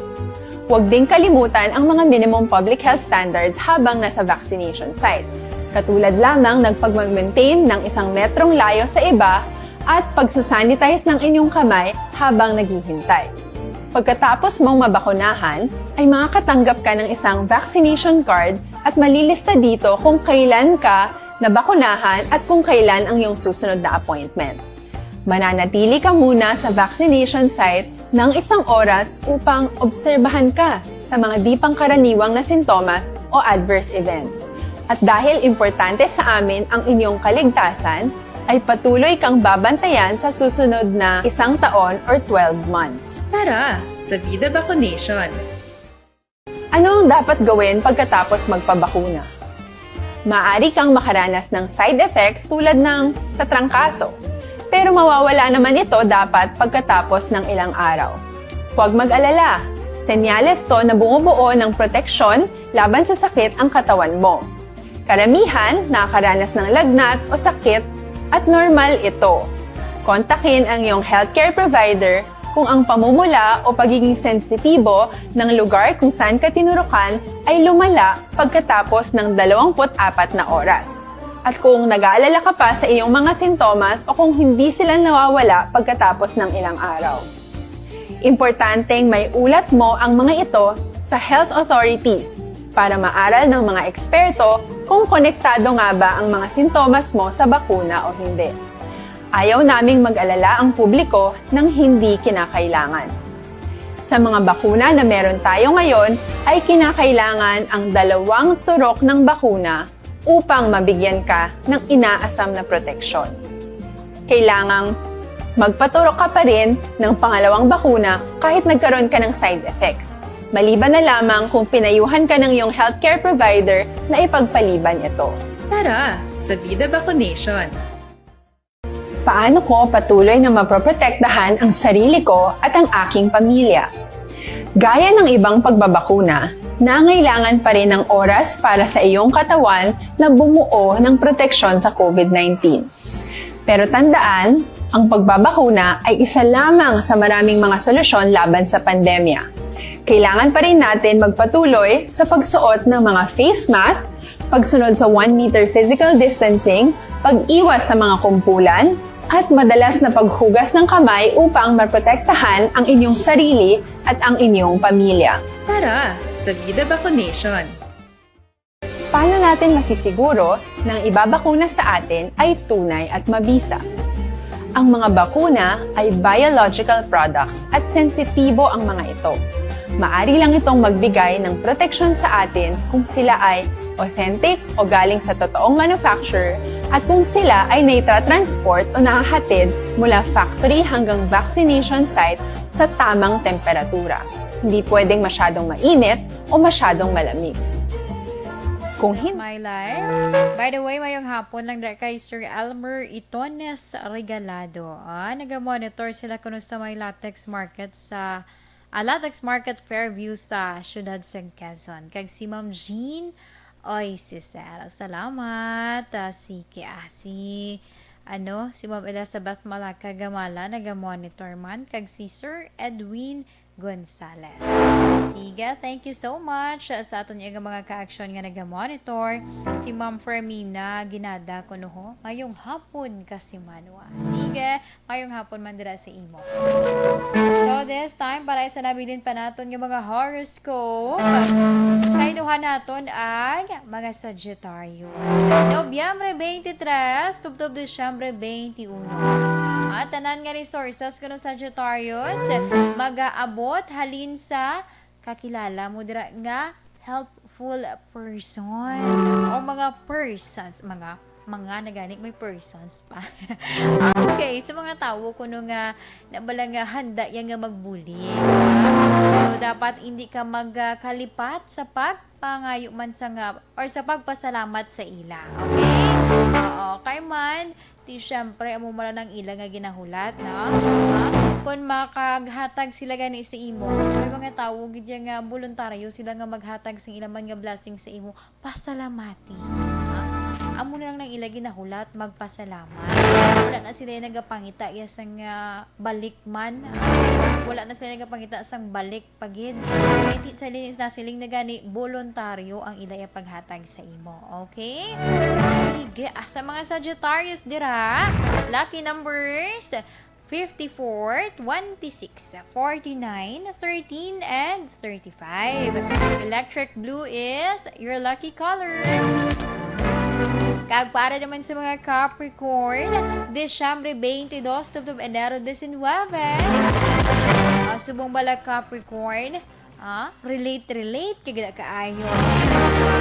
Huwag din kalimutan ang mga minimum public health standards habang nasa vaccination site. Katulad lamang ng pag-maintain ng 1 metrong layo sa iba at pagsasanitize ng inyong kamay habang naghihintay. Pagkatapos mong mabakunahan, ay makakatanggap ka ng isang vaccination card at malilista dito kung kailan ka nabakunahan at kung kailan ang iyong susunod na appointment. Mananatili ka muna sa vaccination site ng 1 oras upang obserbahan ka sa mga di pangkaraniwang na sintomas o adverse events. At dahil importante sa amin ang inyong kaligtasan, ay patuloy kang babantayan sa susunod na 1 taon or 12 months. Tara sa Vida Vaccination. Ano ang dapat gawin pagkatapos magpabakuna? Maaari kang makaranas ng side effects tulad ng sa trangkaso. Pero mawawala naman ito dapat pagkatapos ng ilang araw. Huwag mag-alala. Senyales to na bumubuo ng proteksyon laban sa sakit ang katawan mo. Karamihan nakakaranas ng lagnat o sakit at normal ito. Kontakin ang iyong healthcare provider kung ang pamumula o pagiging sensitibo ng lugar kung saan ka tinurukan ay lumala pagkatapos ng 24 na oras. At kung nag-aalala ka pa sa iyong mga sintomas o kung hindi sila nawawala pagkatapos ng ilang araw. Importanteng may ulat mo ang mga ito sa health authorities para maaral ng mga eksperto kung konektado nga ba ang mga sintomas mo sa bakuna o hindi. Ayaw naming mag-alala ang publiko ng hindi kinakailangan. Sa mga bakuna na meron tayo ngayon ay kinakailangan ang 2 turok ng bakuna upang mabigyan ka ng inaasam na proteksyon. Kailangang magpaturok ka pa rin ng pangalawang bakuna kahit nagkaroon ka ng side effects. Maliban na lamang kung pinayuhan ka ng iyong healthcare provider na ipagpaliban ito. Tara sa Vida Vaccination! Paano ko patuloy na maproprotektahan ang sarili ko at ang aking pamilya? Gaya ng ibang pagbabakuna, nangailangan pa rin ng oras para sa iyong katawan na bumuo ng proteksyon sa COVID-19. Pero tandaan, ang pagbabakuna ay isa lamang sa maraming mga solusyon laban sa pandemya. Kailangan pa rin natin magpatuloy sa pagsuot ng mga face mask, pagsunod sa 1 meter physical distancing, pag-iwas sa mga kumpulan, at madalas na paghugas ng kamay upang maprotektahan ang inyong sarili at ang inyong pamilya. Tara sa Vida Vaccination! Paano natin masisiguro na ang ibabakuna sa atin ay tunay at mabisa? Ang mga bakuna ay biological products at sensitibo ang mga ito. Maari lang itong magbigay ng proteksyon sa atin kung sila ay authentic o galing sa totoong manufacturer at kung sila ay naitra-transport o nahahatid mula factory hanggang vaccination site sa tamang temperatura. Hindi pwedeng masyadong mainit o masyadong malamig. Kung This is my life. By the way, mayong hapon lang dahil kay Sir Elmer Itones Regalado. Nag-monitor sila kuno sa may latex market sa Latex Market Fairview sa Ciudad San Quezon. Kag si Ma'am Jean Oy, si Sarah, salamat. Si Ma'am Elizabeth Malaka Gamala, naga-monitor man. Kag si Sir Edwin Gonzales. Sige, thank you so much sa aton yung mga ka-action nga naga-monitor. Si Ma'am Fermina Ginada ko no, ngayong hapon kasi manwa. Sige, ngayong hapon man dira sa imo. So this time, para isa nabilin pa naton yung mga horoscope. Sa inuhan naton ay mga Sagittarius. Nobyembre 23, tubtob Desyembre 21. At tanan nga resources kuno Sagittarius, mag-aabot halin sa kakilala mo dira nga helpful person o mga persons, mga nagani may persons pa. Okay, sa mga tao kuno nga nabala nga handa yang nga magbuli. So dapat hindi ka magkalipat sa pagpangayo man sa nga or sa pagpasalamat sa ila. Okay? Oo, kay man syempre amo mala ng ila nga ginahulat na kung makaghatag sila gani sa imo, may mga tawo gid nga voluntaryo sila nga maghatag sa ila man nga blessing sa imo, pasalamati. Amo na lang ng ila ginahulat magpasalamat. Wala na sila nagapangita sang balik man. Wala na sila nagapangita sang balik pagid. Hindi sa siling na gani voluntaryo ang ila paghatag sa imo. Okay? Sige, sa mga Sagittarius dira, lucky numbers 54, 26, 49, 13, and 35. Electric blue is your lucky color. Kag para naman sa mga Capricorn, Desyembre 22, tubtob Enero 19. Subong bala Capricorn, relate kagida kaayo.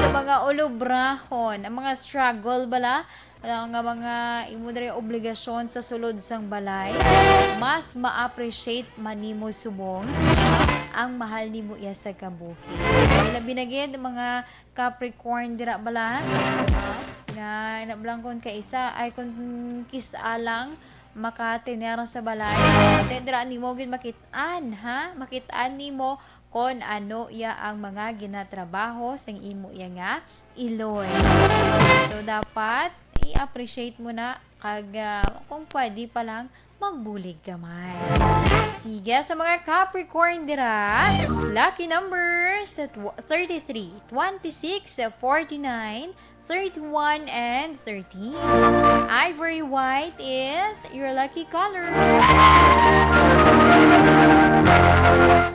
Sa mga ulubrahon, ang mga struggle bala, ang mga imo diri obligasyon sa sulod sang balay, mas ma-appreciate man nimo subong ang mahal nimo iya sa kabuhi. Labi na gid mga Capricorn dira bala nga nablangkon ka isa ay kung kisalang makatinera sa balay. Dira nimo gid makit-an makit-an nimo kon ano iya ang mga ginatrabaho sang imo iya nga iloy. So dapat i-appreciate mo na kag kung pwede pa lang magbulig gamay. Sige, sa mga Capricorn dira, lucky numbers 33, 26, 49, 31, and 30. Ivory white is your lucky color.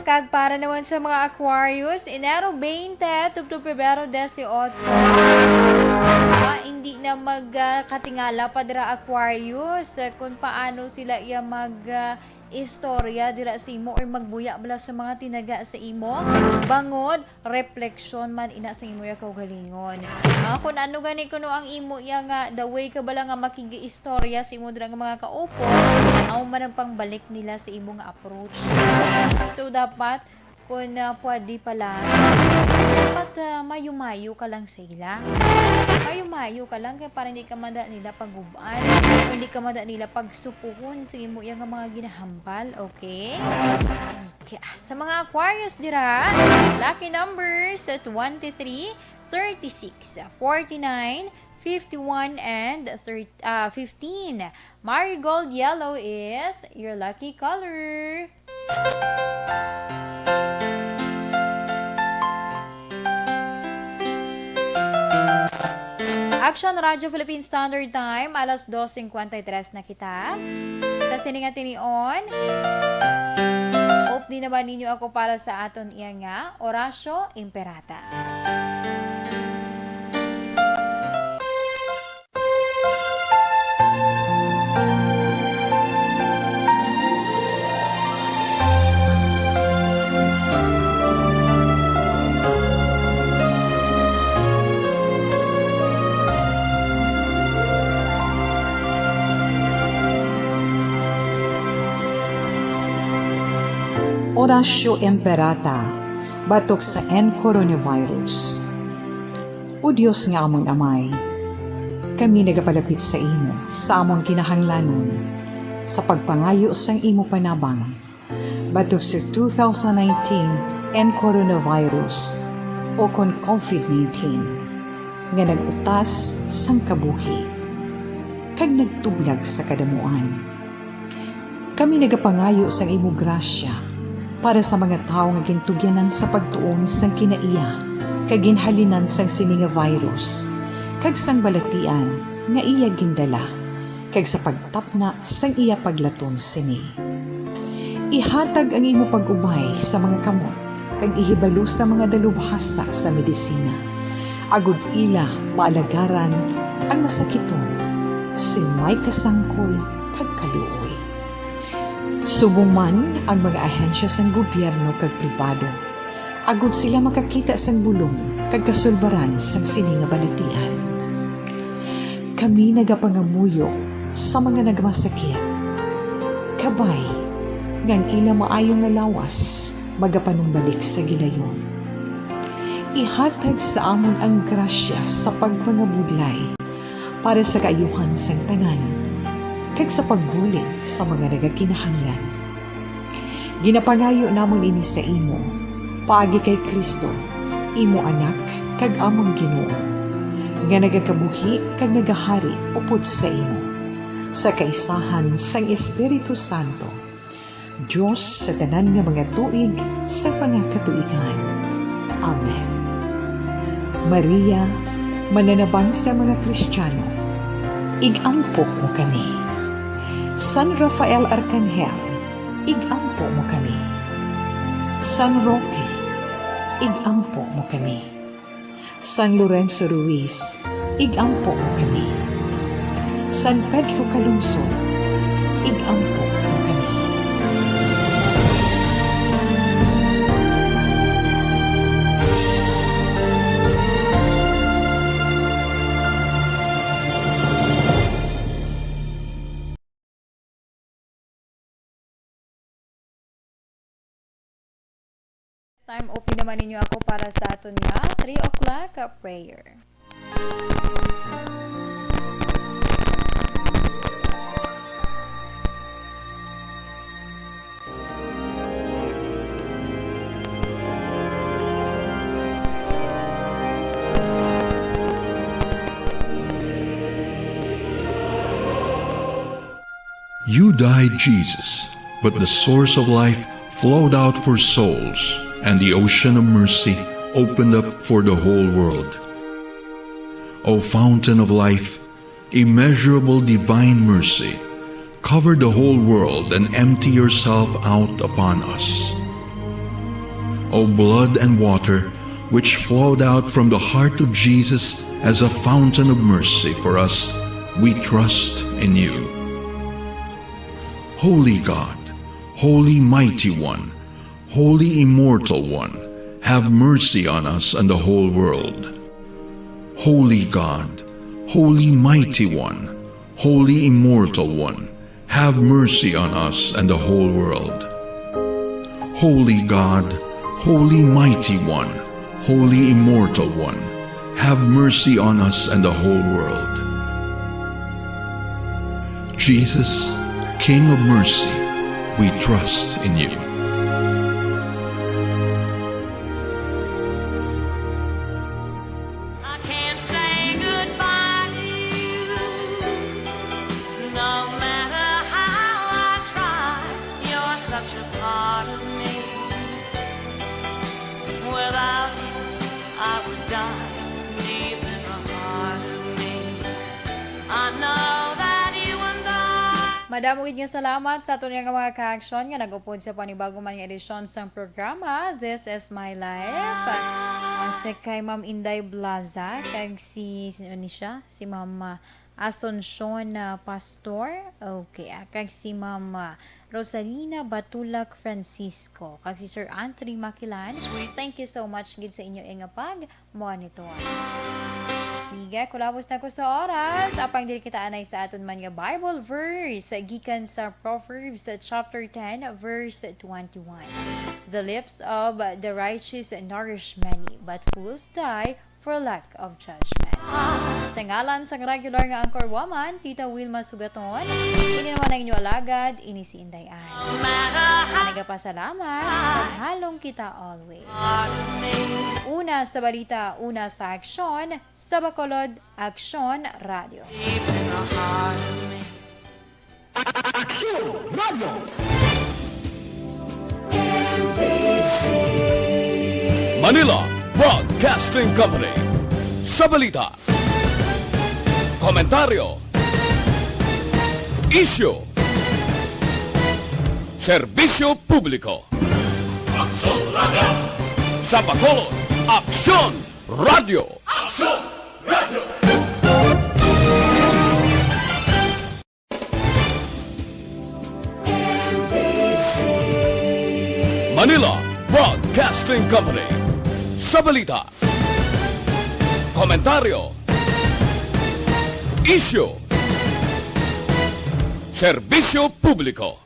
Kag para naman sa mga Aquarius, Enero 20 to Pebrero 18. Hindi na magkatingala pa dira Aquarius kung paano sila istorya dira sa imo or magbuya bala sa mga tinaga sa imo. Bangod, reflection man ina sa imo ya kaugalingon. Kung ano gani kuno ang imo ya nga the way ka bala nga makigi-istorya sa imo dira nga mga kaupo, amo man ang pangbalik nila sa imo nga approach. So dapat kung pwede pala, dapat mayo-mayo ka lang sa ila. Mayo-mayo ka lang kaya para hindi ka mada nila pagubaan o hindi ka mada nila pagsupuhon sa imo yung mga ginahambal, okay? Sige. Sa mga Aquarius dira, lucky numbers 23, 36, 49, 51, and 15. Marigold yellow is your lucky color. Action Radio Philippine Standard Time, alas 2:53 na kita. Sa siningatinion, hope din naman ninyo ako para sa aton iya nga, Orasyo Imperata. Orasyo Imperata, batok sa coronavirus. O Diyos nga amon amay, kami nagapalapit sa imo, sa amon kinahanglanon, sa pagpangayo sang imo panabang, batok sa 2019 coronavirus o kon COVID-19, nga nagutas sang kabuhi, kag nagtublag sa kadamuan. Kami nagapangayo sang imo grasya, para sa mga tao nga gintugyanan sa pagtuon sang kinaiya, kag ginhalinan sang sini nga virus, kag sang balatian nga iya gindala, kag sa pagtapna sang iya paglaton sini. Ihatag ang imo pag-ubay sa mga kamot, kag ihibalo sa mga dalubhasa sa medisina. Agud ila maalagaran ang masakiton, may kasangkol kag kaluoy. Subong man ang mga ahensya sang gobyerno kag pribado, agud sila makakita sang bulong kag kasulbaran sang sini nga balatian. Kami nagapangamuyo sa mga nagmasakit, kabay ngang ila maayong nga lawas magapanumbalik sa gilayon. Ihatag sa amon ang grasya sa pagpangabudlay para sa kaayuhan sang tanan, kag sa pagbulig sa mga nagakinahanglan. Ginapangayo namon ini sa imo, paagi kay Kristo, imo anak, kag among Ginoo, nga nagakabuhi kag nagahari upod sa imo, sa kaisahan sang Espiritu Santo, Diyos sa tanan nga mga tuig sa pangakatuigan. Amen. Maria, mananabang sa mga Kristiyano, igampok mo kami. San Rafael Arcangel, igampo mo kami. San Roque, igampo mo kami. San Lorenzo Ruiz, igampo mo kami. San Pedro Calungsod, igampo mo kami. Time, open naman ninyo ako para sa aton nga 3 o'clock prayer. You died, Jesus, but the source of life flowed out for souls, and the ocean of mercy opened up for the whole world. O fountain of life, immeasurable divine mercy, cover the whole world and empty yourself out upon us. O blood and water, which flowed out from the heart of Jesus as a fountain of mercy for us, we trust in you. Holy God, Holy Mighty One, Holy Immortal One, have mercy on us and the whole world. Holy God, Holy Mighty One, Holy Immortal One, have mercy on us and the whole world. Holy God, Holy Mighty One, Holy Immortal One, have mercy on us and the whole world. Jesus, King of mercy, we trust in you. I can't say goodbye to you. No matter how I try, you're such a part of me. Without you, I would die deep in the heart of me. I know that you and I. Madamugid nga salamat sa aton nga mga ka-action nga nag-upod sa panibagong mga edisyon sa programa This is My Life. Sa kay Ma'am Inday Blaza, kag sino ni siya? Si Ma'am Asuncion Pastor. Okay, kag si Ma'am Rosalina Batulak Francisco, kag si Sir Anthony Makilan. Thank you so much gid sa inyo nga pag-monitor. Sige, kulabos na ko sa oras. Apang dili kita anay sa aton man nga Bible verse gikan sa Proverbs chapter 10 verse 21. The lips of the righteous nourish many, but fools die for lack of judgment. Sa ngalan sa regular nga anchor woman, Tita Wilma Sugaton, ini naman ang inyo alagad, ini si Inday Ay. Nagapasalamat, halong kita always. Una sa balita, una sa aksyon, sa Bacolod Aksyon Radio. Aksyon Radio! Manila Broadcasting Company. Sa balita, komentaryo, issue, serbisyo publiko. Aksyon Radio! Sa Bacolod, Aksyon Radio! Aksyon Radio! Manila Broadcasting Company. Sa balita, komentaryo, issue, serbisyo publiko.